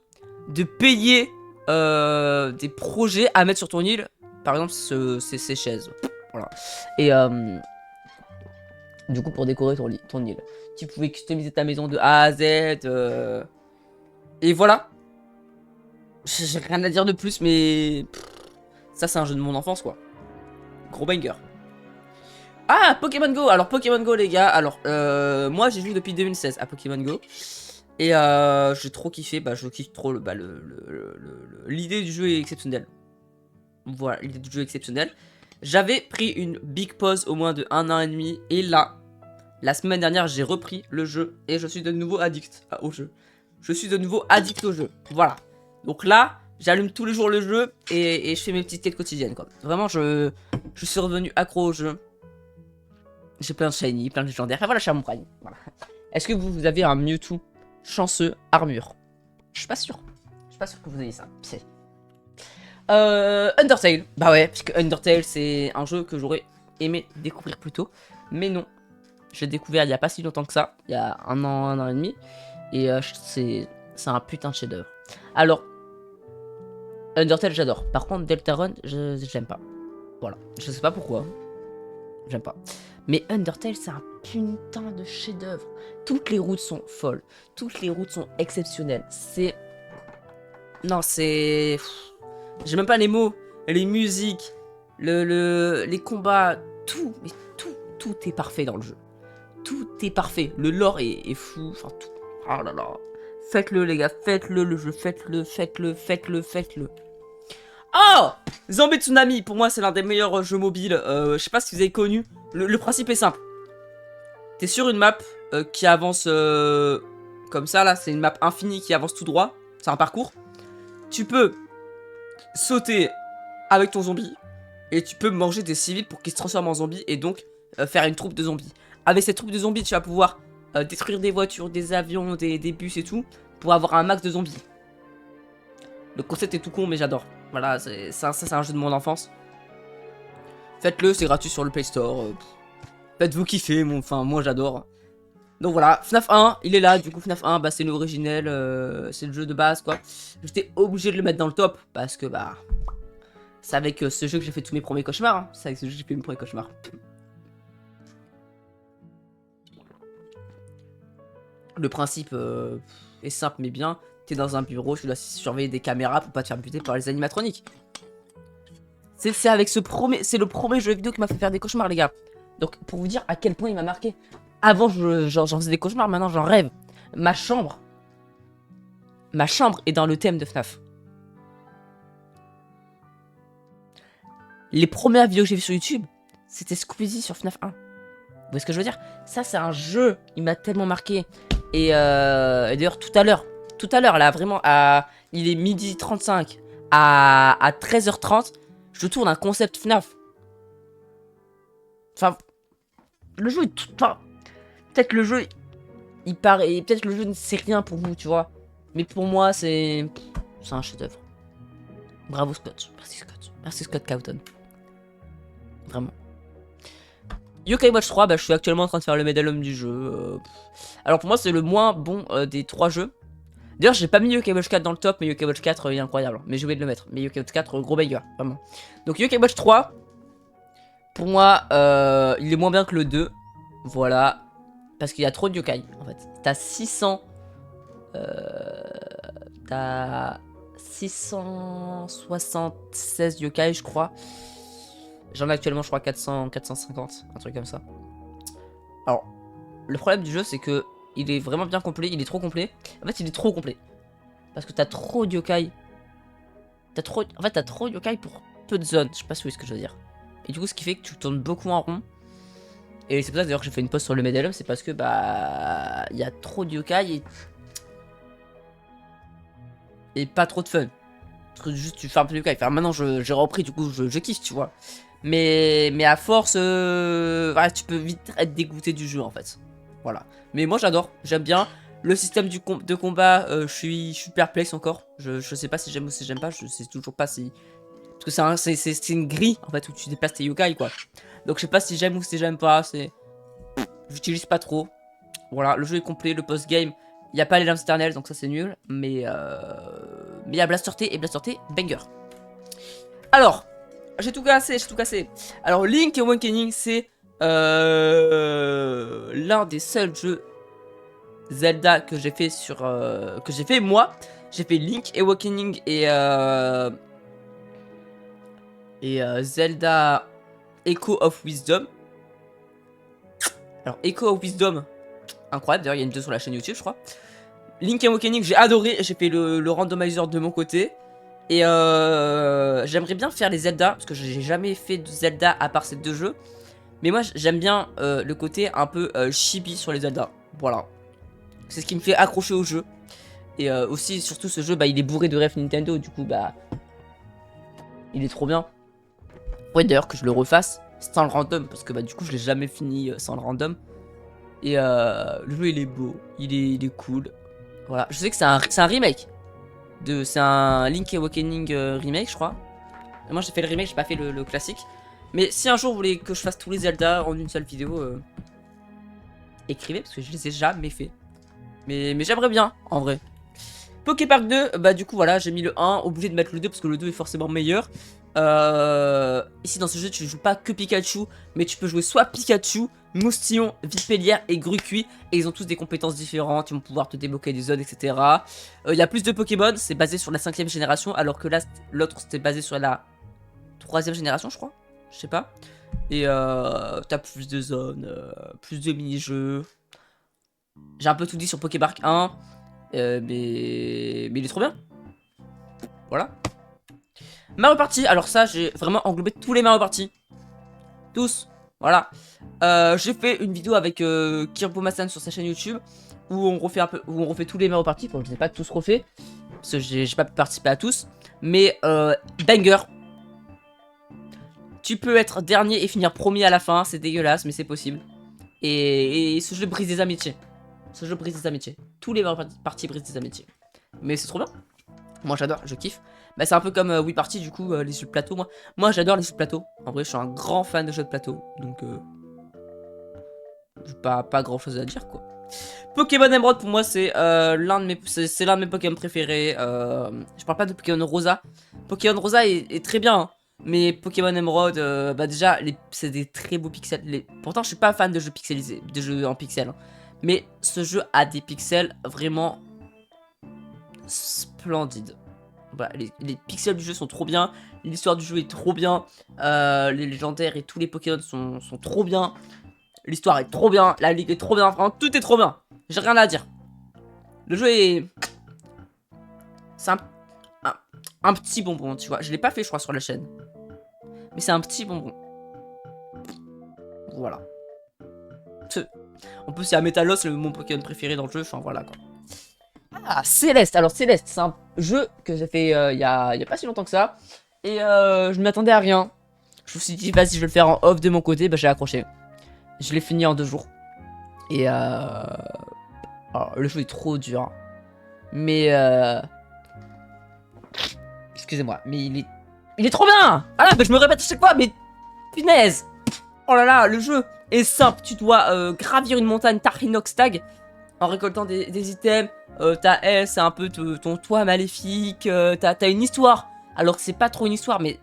de payer des projets à mettre sur ton île. Par exemple, ces chaises. Voilà. Et du coup, pour décorer ton île. Tu pouvais customiser ta maison de A à Z. Et voilà. J'ai rien à dire de plus, mais ça c'est un jeu de mon enfance quoi. Gros banger. Ah, Pokémon Go. Alors Pokémon Go les gars. Alors moi j'ai joué depuis 2016 à Pokémon Go. Et j'ai trop kiffé. Bah je kiffe trop l'idée du jeu est exceptionnelle. Voilà, l'idée du jeu est exceptionnelle. J'avais pris une big pause au moins de 1 an et demi. Et là, la semaine dernière j'ai repris le jeu. Et je suis de nouveau addict au jeu. Je suis de nouveau addict au jeu. Voilà. Donc là, j'allume tous les jours le jeu et je fais mes petites quêtes quotidiennes quoi. Vraiment, je suis revenu accro au jeu. J'ai plein de shiny, plein de légendaires. Enfin voilà, je suis à mon prime. Voilà. Est-ce que vous avez un Mewtwo chanceux armure? Je suis pas sûr. Je suis pas sûr que vous ayez ça. Undertale. Bah ouais, parce que Undertale, c'est un jeu que j'aurais aimé découvrir plus tôt. Mais non. Je l'ai découvert il y a pas si longtemps que ça. Il y a un an et demi. Et c'est un putain de chef-d'œuvre. Alors, Undertale, j'adore. Par contre, Deltarune, j'aime pas. Voilà. Je sais pas pourquoi. J'aime pas. Mais Undertale, c'est un putain de chef-d'œuvre. Toutes les routes sont folles. Toutes les routes sont exceptionnelles. C'est... Non, c'est... J'ai même pas les mots. Les musiques. Les combats. Tout. Mais tout est parfait dans le jeu. Tout est parfait. Le lore est fou. Enfin, tout. Oh là là. Faites-le, les gars. Faites-le, le jeu. Faites-le. Oh, Zombie Tsunami, pour moi c'est l'un des meilleurs jeux mobiles. Je sais pas si vous avez connu. Le principe est simple. T'es sur une map qui avance comme ça là. C'est une map infinie qui avance tout droit. C'est un parcours. Tu peux sauter avec ton zombie. Et tu peux manger des civils pour qu'ils se transforment en zombies. Et donc faire une troupe de zombies. Avec cette troupe de zombies tu vas pouvoir détruire des voitures, des avions, des bus et tout. Pour avoir un max de zombies. Le concept est tout con, mais j'adore. Voilà, ça c'est un jeu de mon enfance. Faites-le, c'est gratuit sur le Play Store. Faites-vous kiffer, enfin moi j'adore. Donc voilà, FNAF 1, il est là, du coup FNAF 1, bah c'est l'originel, c'est le jeu de base quoi. J'étais obligé de le mettre dans le top, parce que bah... C'est avec ce jeu que j'ai fait tous mes premiers cauchemars, hein. C'est avec ce jeu que j'ai fait mes premiers cauchemars. Le principe est simple mais bien. T'es dans un bureau, tu dois surveiller des caméras pour pas te faire buter par les animatroniques. C'est avec ce premier, c'est le premier jeu vidéo qui m'a fait faire des cauchemars les gars. Donc pour vous dire à quel point il m'a marqué. Avant j'en faisais des cauchemars, maintenant j'en rêve. Ma chambre est dans le thème de FNAF. Les premières vidéos que j'ai vues sur YouTube, c'était Squeezie sur FNAF 1. Vous voyez ce que je veux dire? Ça c'est un jeu, il m'a tellement marqué. Et d'ailleurs tout à l'heure là vraiment il est midi 35 à 13h30, je tourne un concept FNAF. Enfin, le jeu est tout... Enfin, peut-être le jeu, il paraît... Peut-être le jeu ne sait rien pour vous, tu vois. Mais pour moi, c'est un chef-d'œuvre. Bravo Scott. Merci Scott. Merci Scott Cawthon. Vraiment. Yokai Watch 3, bah, je suis actuellement en train de faire le médaillon du jeu. Alors pour moi, c'est le moins bon des 3 jeux. D'ailleurs, j'ai pas mis Yokai Watch 4 dans le top, mais Yokai Watch 4 il est incroyable. Mais j'ai oublié de le mettre. Mais Yokai Watch 4, gros banger, vraiment. Donc Yokai Watch 3, pour moi, il est moins bien que le 2. Voilà. Parce qu'il y a trop de yokai, en fait. T'as 600... T'as 676 yokai, je crois. J'en ai actuellement, je crois, 400, 450. Un truc comme ça. Alors, le problème du jeu, c'est que il est vraiment bien complet. Il est trop complet. En fait, il est trop complet. Parce que t'as trop de yokai. En fait, t'as trop de yokai pour peu de zones. Je sais pas si vous voyez ce que je veux dire. Et du coup, ce qui fait que tu tournes beaucoup en rond. Et c'est pour ça d'ailleurs que j'ai fait une pause sur le Medellum, c'est parce que bah il y a trop de yokai et pas trop de fun. Parce que juste tu fais un peu de yokai. Enfin maintenant j'ai repris, du coup je kiffe, tu vois. Mais à force, voilà, tu peux vite être dégoûté du jeu en fait. Voilà. Mais moi j'adore, j'aime bien. Le système de combat, je suis perplexe encore. Je sais pas si j'aime ou si j'aime pas, je sais toujours pas si... Parce que c'est une grille en fait où tu déplaces tes yokai quoi. Donc je sais pas si j'aime ou si j'aime pas, c'est... J'utilise pas trop. Voilà, le jeu est complet, le post-game, il n'y a pas les lames éternelles, donc ça c'est nul. Mais il y a Blaster T et Blaster T banger. Alors, j'ai tout cassé. Alors Link Awakening, c'est l'un des seuls jeux Zelda que j'ai fait sur... que j'ai fait moi. J'ai fait Link Awakening et Zelda Echo of Wisdom. Alors Echo of Wisdom, incroyable, d'ailleurs il y a une vidéo sur la chaîne YouTube je crois. Link Awakening j'ai adoré, j'ai fait le randomizer de mon côté. Et j'aimerais bien faire les Zelda, parce que j'ai jamais fait de Zelda à part ces deux jeux. Mais moi j'aime bien le côté un peu chibi sur les Zelda, voilà. C'est ce qui me fait accrocher au jeu. Et aussi surtout ce jeu bah il est bourré de ref Nintendo, du coup bah il est trop bien. Ouais d'ailleurs que je le refasse sans le random, parce que bah du coup je l'ai jamais fini sans le random. Et le jeu il est beau, il est cool. Voilà, je sais que c'est un remake. C'est un Link Awakening remake je crois. Et moi j'ai fait le remake, j'ai pas fait le classique. Mais si un jour vous voulez que je fasse tous les Zelda en une seule vidéo, écrivez parce que je les ai jamais fait. Mais j'aimerais bien en vrai. Poképark 2, bah du coup voilà, j'ai mis le 1, obligé de mettre le 2 parce que le 2 est forcément meilleur. Ici dans ce jeu tu ne joues pas que Pikachu, mais tu peux jouer soit Pikachu, Moustillon, Vipellière et Grucuit. Et ils ont tous des compétences différentes, ils vont pouvoir te débloquer des zones, etc. Il y a plus de Pokémon, c'est basé sur la 5ème génération, alors que là l'autre c'était basé sur la 3ème génération je crois. Je sais pas. Et t'as plus de zones, plus de mini-jeux. J'ai un peu tout dit sur Poképark 1. Mais il est trop bien. Voilà. Mario Party, alors ça j'ai vraiment englobé tous les Mario Party. Tous. Voilà. J'ai fait une vidéo avec Kirbomasan sur sa chaîne YouTube où on refait tous les Mario Party. Bon, je ne les ai pas tous refait parce que j'ai pas pu participer à tous. Mais banger. Tu peux être dernier et finir premier à la fin, c'est dégueulasse mais c'est possible. Et ce jeu brise des amitiés. Ce jeu brise des amitiés. Tous les Mario Party brisent des amitiés. Mais c'est trop bien. Moi j'adore, je kiffe. Bah c'est un peu comme Wii Party du coup, les jeux de plateau moi. Moi j'adore les jeux de plateau. En vrai je suis un grand fan de jeux de plateau. Donc pas grand chose à dire quoi. Pokémon Emerald pour moi c'est l'un de mes Pokémon préférés. Je parle pas de Pokémon Rosa. Pokémon Rosa est très bien. Hein. Mais Pokémon Emerald, bah déjà c'est des très beaux pixels. Pourtant je suis pas fan de jeux pixelisés, de jeux en pixels. Hein. Mais ce jeu a des pixels vraiment splendides. Voilà, les pixels du jeu sont trop bien, l'histoire du jeu est trop bien, les légendaires et tous les Pokémon sont trop bien, l'histoire est trop bien, la ligue est trop bien, vraiment tout est trop bien. J'ai rien à dire. Le jeu est... C'est un petit bonbon, tu vois. Je l'ai pas fait, je crois, sur la chaîne. Mais c'est un petit bonbon. Voilà. En plus, c'est Metalos, mon Pokémon préféré dans le jeu. Enfin, voilà, quoi. Ah, Céleste. Alors, Céleste, c'est un jeu que j'ai fait il y a pas si longtemps que ça. Et je ne m'attendais à rien. Je me suis dit, vas-y, je vais le faire en off de mon côté. Bah, j'ai accroché. Je l'ai fini en 2 jours. Et alors, le jeu est trop dur. Hein. Mais excusez-moi, mais il est trop bien. Ah là, bah, je me répète à chaque fois, mais punaise. Oh là là, le jeu est simple. Tu dois gravir une montagne Tarinox Tag en récoltant des items. Ta S, c'est un peu ton toit maléfique. T'as une histoire. Alors que c'est pas trop une histoire, mais...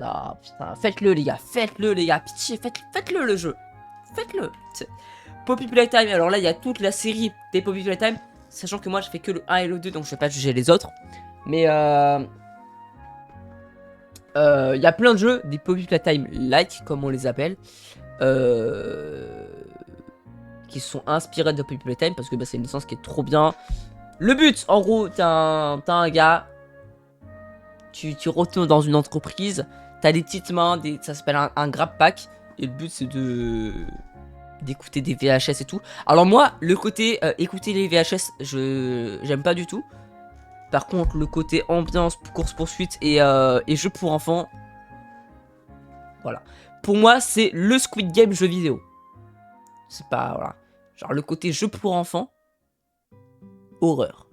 Ah putain, faites-le les gars, pitié, faites-le le jeu. Faites-le. Poppy Playtime, alors là il y a toute la série des Poppy Playtime. Sachant que moi je fais que le 1 et le 2, donc je vais pas juger les autres. Mais il y a plein de jeux, des Poppy Playtime like, comme on les appelle. Qui sont inspirés de Poppy Playtime, parce que bah, c'est une licence qui est trop bien. Le but, en gros, t'as un gars, tu retournes dans une entreprise, t'as des petites mains, ça s'appelle un grab pack, et le but c'est d'écouter des VHS et tout. Alors moi, le côté écouter les VHS, j'aime pas du tout. Par contre, le côté ambiance, course-poursuite et jeu pour enfants, voilà. Pour moi, c'est le Squid Game jeu vidéo. C'est pas, voilà. Genre le côté jeu pour enfants, horreur.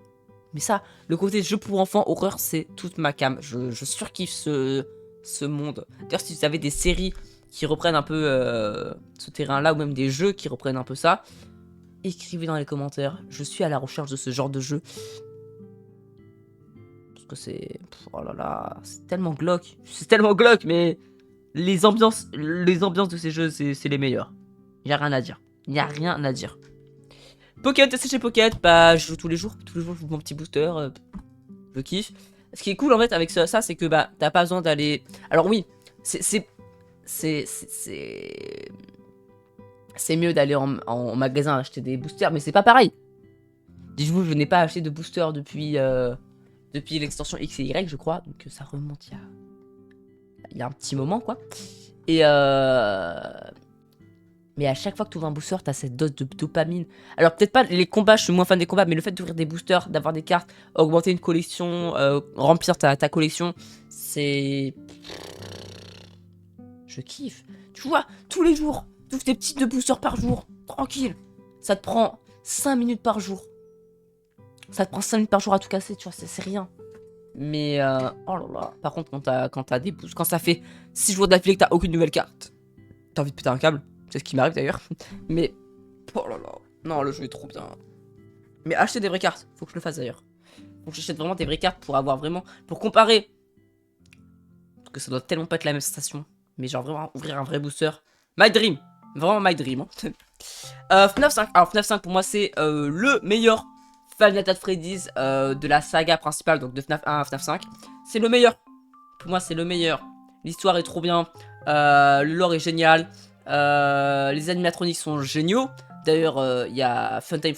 Mais ça, le côté jeu pour enfants, horreur, c'est toute ma cam. Je surkiffe ce monde. D'ailleurs, si vous avez des séries qui reprennent un peu ce terrain-là, ou même des jeux qui reprennent un peu ça, écrivez dans les commentaires. Je suis à la recherche de ce genre de jeu. Parce que c'est... Oh là là, c'est tellement glauque. C'est tellement glauque, mais les ambiances de ces jeux, c'est les meilleurs. Y a rien à dire. Y a rien à dire. Pocket, c'est chez Pocket, bah je joue tous les jours. Tous les jours, je joue mon petit booster. Je kiffe. Ce qui est cool en fait avec ça, c'est que bah t'as pas besoin d'aller... Alors oui, c'est mieux d'aller en magasin acheter des boosters, mais c'est pas pareil. Dites-vous, je n'ai pas acheté de booster depuis l'extension X et Y, je crois. Donc ça remonte il y a un petit moment, quoi. Et mais à chaque fois que tu ouvres un booster, t'as cette dose de dopamine. Alors peut-être pas les combats, je suis moins fan des combats, mais le fait d'ouvrir des boosters, d'avoir des cartes, augmenter une collection, remplir ta collection, c'est... Je kiffe. Tu vois, tous les jours, tu ouvres tes petits 2 boosters par jour, tranquille. Ça te prend 5 minutes par jour. Ça te prend 5 minutes par jour à tout casser, tu vois, c'est rien. Mais, oh là là. Par contre, quand t'as des boosters, quand ça fait 6 jours d'affilée que t'as aucune nouvelle carte, t'as envie de péter un câble. C'est ce qui m'arrive d'ailleurs. Mais, oh là là. Non, le jeu est trop bien. Mais acheter des vraies cartes. Faut que je le fasse d'ailleurs. Faut que j'achète vraiment des vraies cartes pour avoir vraiment... Pour comparer. Parce que ça doit tellement pas être la même sensation. Mais genre vraiment ouvrir un vrai booster. My dream. Vraiment my dream. Hein. FNAF 5. Alors FNAF 5 pour moi c'est le meilleur Five Nights at Freddy's de la saga principale. Donc de FNAF 1 à FNAF 5. C'est le meilleur. Pour moi c'est le meilleur. L'histoire est trop bien. Le lore est génial. Les animatroniques sont géniaux. D'ailleurs, il y a Funtime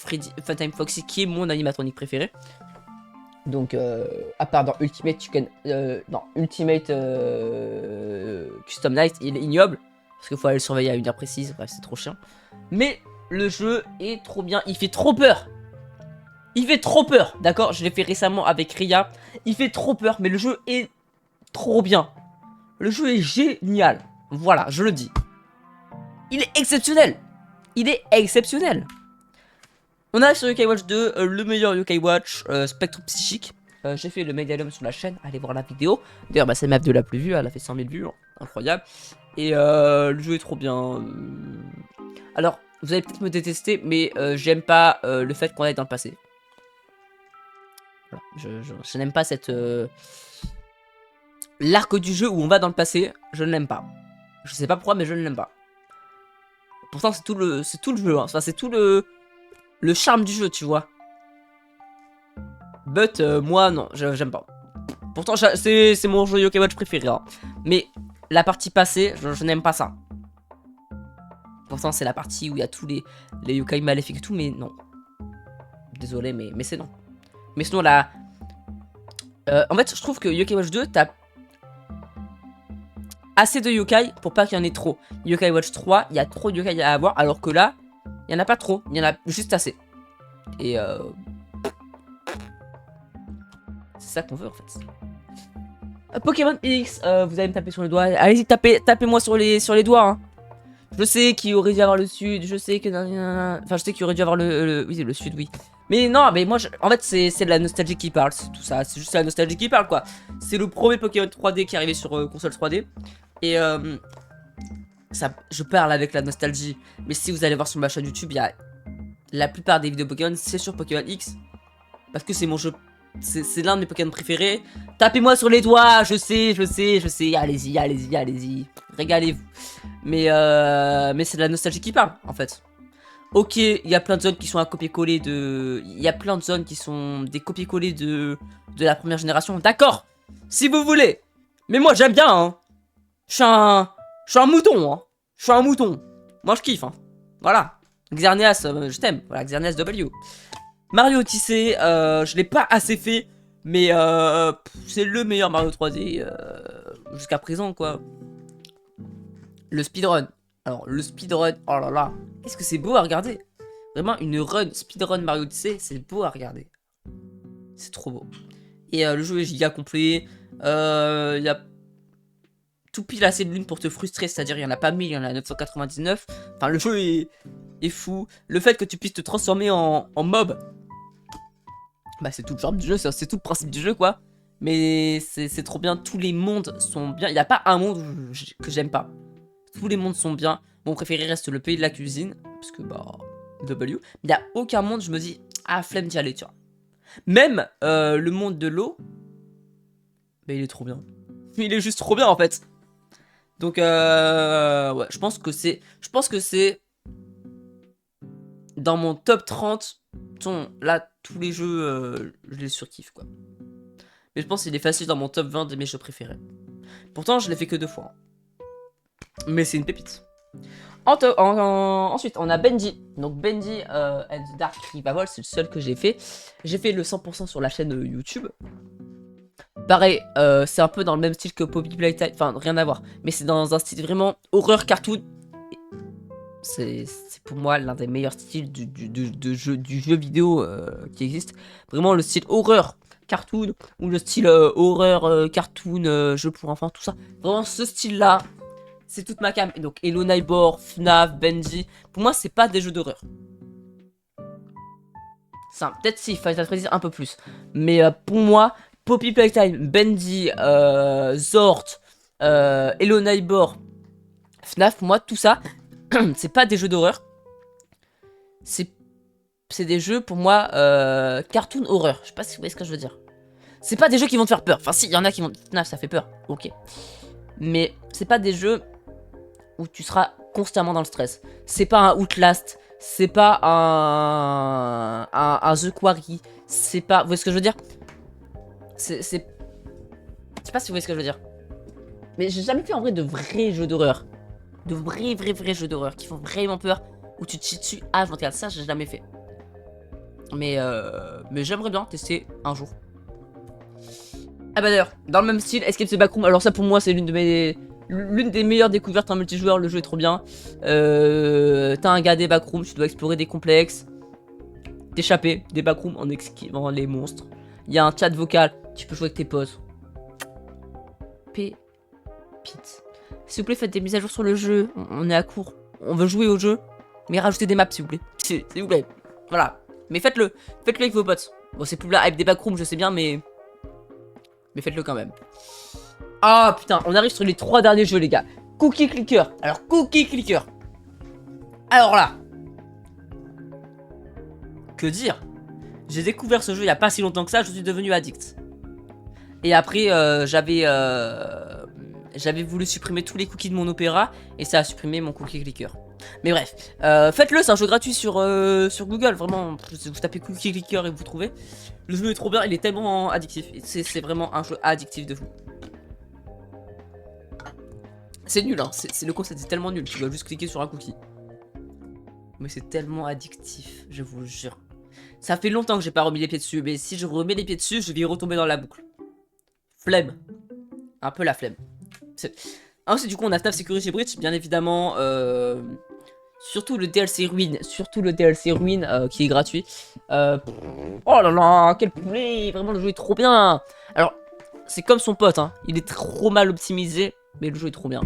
Foxy qui est mon animatronique préféré. Donc, à part dans Ultimate Ultimate Custom Night, il est ignoble. Parce qu'il faut aller le surveiller à une heure précise. Bref, c'est trop chiant. Mais le jeu est trop bien. Il fait trop peur. Il fait trop peur. D'accord, je l'ai fait récemment avec Ria. Il fait trop peur, mais le jeu est trop bien. Le jeu est génial. Voilà, je le dis. Il est exceptionnel. Il est exceptionnel. On arrive sur Yokai Watch 2, le meilleur Yokai Watch, Spectre Psychique. J'ai fait le Medialum sur la chaîne, allez voir la vidéo. D'ailleurs, bah, c'est ma vidéo la plus vue, elle a fait 100 000 vues, hein. Incroyable. Et le jeu est trop bien. Alors, vous allez peut-être me détester, mais j'aime pas le fait qu'on aille dans le passé. Voilà. Je n'aime pas cette... l'arc du jeu où on va dans le passé, je ne l'aime pas. Je sais pas pourquoi, mais je ne l'aime pas. Pourtant, c'est tout le jeu, hein. Enfin, c'est tout le charme du jeu, tu vois. But, moi, non, j'aime pas. Pourtant, c'est mon jeu Yokai Watch préféré, hein. Mais la partie passée, je n'aime pas ça. Pourtant, c'est la partie où il y a tous les yokai maléfiques et tout, mais non. Désolé, mais c'est non. Mais sinon, là... en fait, je trouve que Yokai Watch 2, t'as assez de yokai pour pas qu'il y en ait trop. Yokai Watch 3, il y a trop de yokai à avoir, alors que là, il y en a pas trop. Il y en a juste assez. Et c'est ça qu'on veut, en fait. Pokémon X, vous allez me taper sur les doigts. Allez-y, tapez-moi sur les doigts, hein. Je sais qu'il aurait dû avoir le sud, je sais que... Enfin, je sais qu'il aurait dû avoir oui, le sud, oui. Mais non, mais moi, en fait, c'est de la nostalgie qui parle, c'est tout ça. C'est juste la nostalgie qui parle, quoi. C'est le premier Pokémon 3D qui est arrivé sur console 3D. Et je parle avec la nostalgie. Mais si vous allez voir sur ma chaîne YouTube, il y a... La plupart des vidéos Pokémon, c'est sur Pokémon X. Parce que c'est mon jeu... C'est l'un de mes Pokémon préférés. Tapez-moi sur les doigts, je sais. Allez-y. Régalez-vous. Mais c'est de la nostalgie qui parle, en fait. Ok, il y a plein de zones qui sont un copier-coller de... Il y a plein de zones qui sont des copier-coller de la première génération. D'accord, si vous voulez. Mais moi, j'aime bien, hein. Je suis un mouton, hein. Je suis un mouton. Moi, je kiffe, hein. Voilà. Xerneas, je t'aime. Voilà, Xerneas W. Mario Odyssey, je l'ai pas assez fait. Mais c'est le meilleur Mario 3D jusqu'à présent, quoi. Le speedrun. Alors, le speedrun, oh là là, qu'est-ce que c'est beau à regarder. Vraiment, une run, speedrun Mario Odyssey, c'est beau à regarder. C'est trop beau. Et le jeu est giga complet. Il y a tout pile assez de lunes pour te frustrer, c'est-à-dire il y en a pas 1000, il y en a 999. Enfin, le jeu est fou. Le fait que tu puisses te transformer en mob, bah c'est tout le charme du jeu, c'est tout le principe du jeu, quoi. Mais c'est trop bien, tous les mondes sont bien. Il n'y a pas un monde que j'aime pas. Tous les mondes sont bien. Mon préféré reste le pays de la cuisine. Parce que, bah, W. Il n'y a aucun monde, je me dis, ah, flemme d'y aller, tu vois. Même le monde de l'eau, bah, il est trop bien. Il est juste trop bien, en fait. Donc, ouais, je pense que c'est dans mon top 30. Là, tous les jeux, je les surkiffe, quoi. Mais je pense qu'il est facile dans mon top 20 de mes jeux préférés. Pourtant, je l'ai fait que 2 fois. Mais c'est une pépite. Ensuite, on a Benji. Donc Benji and the Dark Revival, c'est le seul que j'ai fait. J'ai fait le 100% sur la chaîne YouTube. Pareil, c'est un peu dans le même style que Poppy Playtime. Enfin, rien à voir. Mais c'est dans un style vraiment horreur cartoon. C'est pour moi l'un des meilleurs styles du jeu vidéo qui existe. Vraiment le style horreur cartoon. Ou le style horreur cartoon, jeu pour enfants, tout ça. Vraiment ce style-là. C'est toute ma cam. Donc Hello Neighbor, FNAF, Benji. Pour moi, c'est pas des jeux d'horreur. Peut-être si, Final Fantasy un peu plus. Mais pour moi, Poppy Playtime, Benji, Zort, Hello Neighbor, FNAF, pour moi, tout ça, c'est pas des jeux d'horreur. C'est des jeux, pour moi, cartoon horreur. Je sais pas si vous voyez ce que je veux dire. C'est pas des jeux qui vont te faire peur. Enfin, si, il y en a qui vont... FNAF, ça fait peur. Ok. Mais c'est pas des jeux où tu seras constamment dans le stress. C'est pas un Outlast, c'est pas un The Quarry, c'est pas... Vous voyez ce que je veux dire? Je sais pas si vous voyez ce que je veux dire. Mais j'ai jamais fait en vrai de vrais jeux d'horreur. De vrais jeux d'horreur qui font vraiment peur, où tu te chies dessus H24, ça j'ai jamais fait. Mais j'aimerais bien tester un jour. Ah bah d'ailleurs, dans le même style, Escape the Backroom, alors ça pour moi c'est l'une des meilleures découvertes en multijoueur, le jeu est trop bien. T'as un gars des backrooms, tu dois explorer des complexes, t'échapper des backrooms en esquivant les monstres. Il y a un chat vocal, tu peux jouer avec tes potes. Pépite. S'il vous plaît, faites des mises à jour sur le jeu, on est à court. On veut jouer au jeu, mais rajoutez des maps s'il vous plaît. S'il vous plaît, voilà. Mais faites-le. Faites-le avec vos potes. Bon, c'est plus la hype des backrooms, je sais bien, mais faites-le quand même. Ah putain, on arrive sur les 3 derniers jeux, les gars. Cookie Clicker. Alors, Cookie Clicker. Alors là. Que dire? J'ai découvert ce jeu il y a pas si longtemps que ça, je suis devenu addict. Et après, j'avais voulu supprimer tous les cookies de mon Opera et ça a supprimé mon Cookie Clicker. Mais bref, faites-le, c'est un jeu gratuit sur Google, vraiment. Vous tapez Cookie Clicker et vous trouvez. Le jeu est trop bien, il est tellement addictif. C'est vraiment un jeu addictif de fou. C'est nul, hein, le concept c'est tellement nul, tu dois juste cliquer sur un cookie. Mais c'est tellement addictif, je vous le jure. Ça fait longtemps que j'ai pas remis les pieds dessus, mais si je remets les pieds dessus, je vais y retomber dans la boucle. Flemme. Un peu la flemme. Ensuite, du coup, on a FNAF Security Breach, bien évidemment. Surtout le DLC Ruin. Qui est gratuit. Oh là là, quel poulet. Vraiment, le jeu est trop bien. Alors, c'est comme son pote, hein. Il est trop mal optimisé, mais le jeu est trop bien.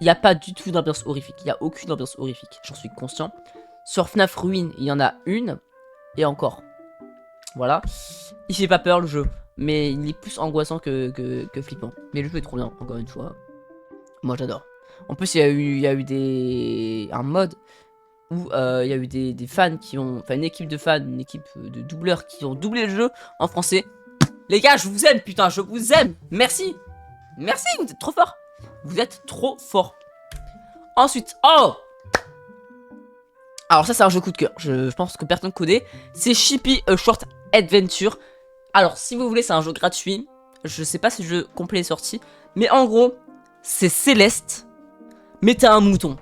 Il n'y a pas du tout d'ambiance horrifique. Il n'y a aucune ambiance horrifique, j'en suis conscient. Sur FNAF Ruin, il y en a une. Et encore. Voilà. Il fait pas peur, le jeu. Mais il est plus angoissant que flippant. Mais le jeu est trop bien, encore une fois. Moi j'adore. En plus il y a eu un mode où il y a eu des fans qui ont... Enfin une équipe de fans, une équipe de doubleurs qui ont doublé le jeu en français. Les gars, je vous aime, putain, je vous aime. Merci. Merci, vous êtes trop forts. Vous êtes trop forts. Ensuite, oh, alors ça c'est un jeu coup de cœur. Je pense que personne connaît. C'est Chippy A Short Adventure. Alors, si vous voulez, c'est un jeu gratuit. Je sais pas si le jeu complet est sorti. Mais en gros, c'est Céleste. Mais t'as un mouton.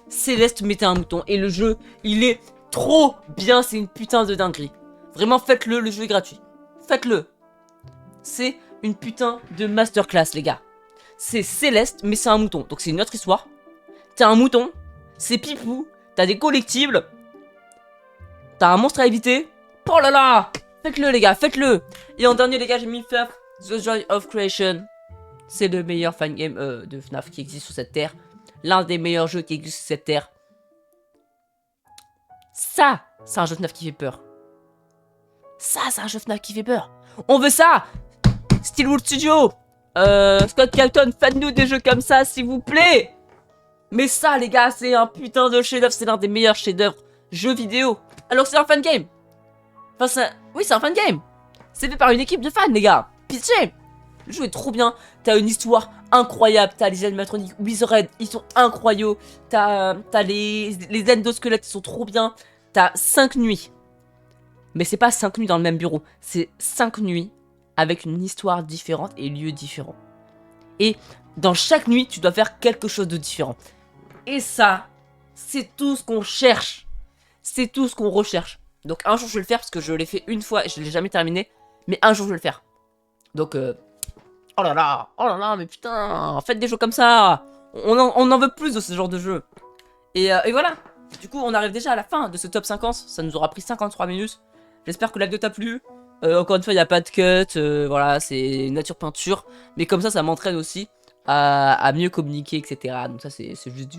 Céleste, mais t'as un mouton. Et le jeu, il est trop bien. C'est une putain de dinguerie. Vraiment, faites-le. Le jeu est gratuit. Faites-le. C'est une putain de masterclass, les gars. C'est Céleste, mais c'est un mouton. Donc, c'est une autre histoire. T'as un mouton. C'est pipou. T'as des collectibles. T'as un monstre à éviter. Oh là là! Faites-le les gars, faites-le. Et en dernier les gars, j'ai mis FNAF The Joy of Creation. C'est le meilleur fan game de FNAF qui existe sur cette terre. L'un des meilleurs jeux qui existe sur cette terre. Ça, c'est un jeu FNAF qui fait peur. Ça, c'est un jeu FNAF qui fait peur. On veut ça. Steelwood Studio, Scott Calton, faites-nous des jeux comme ça s'il vous plaît. Mais ça les gars, c'est un putain de chef-d'œuvre. C'est l'un des meilleurs chefs-d'œuvre jeux vidéo. Alors c'est un fan game. Enfin, oui, c'est un fan game. C'est fait par une équipe de fans, les gars. Pitié. Le jeu est trop bien. T'as une histoire incroyable. T'as les animatroniques Wizard, ils sont incroyables. T'as les endosquelettes, ils sont trop bien. T'as 5 nuits. Mais c'est pas 5 nuits dans le même bureau. C'est 5 nuits avec une histoire différente et lieux différents. Et dans chaque nuit, tu dois faire quelque chose de différent. Et ça, c'est tout ce qu'on cherche. C'est tout ce qu'on recherche. Donc un jour je vais le faire parce que je l'ai fait une fois et je l'ai jamais terminé. Mais un jour je vais le faire. Donc oh là là, mais putain, faites des jeux comme ça. On en veut plus de ce genre de jeu. Et voilà. Du coup on arrive déjà à la fin de ce top 50. Ça nous aura pris 53 minutes. J'espère que la vidéo t'a plu. Encore une fois il n'y a pas de cut. Voilà, c'est nature peinture. Mais comme ça m'entraîne aussi à mieux communiquer, etc. Donc ça c'est juste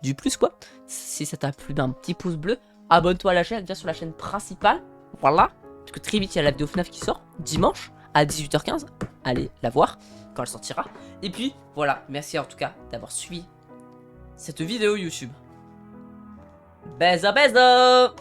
du plus quoi. Si ça t'a plu, d'un petit pouce bleu. Abonne-toi à la chaîne, viens sur la chaîne principale. Voilà. Parce que très vite, il y a la vidéo FNAF qui sort. Dimanche à 18h15. Allez la voir quand elle sortira. Et puis, voilà. Merci en tout cas d'avoir suivi cette vidéo YouTube. Baiser, baiser.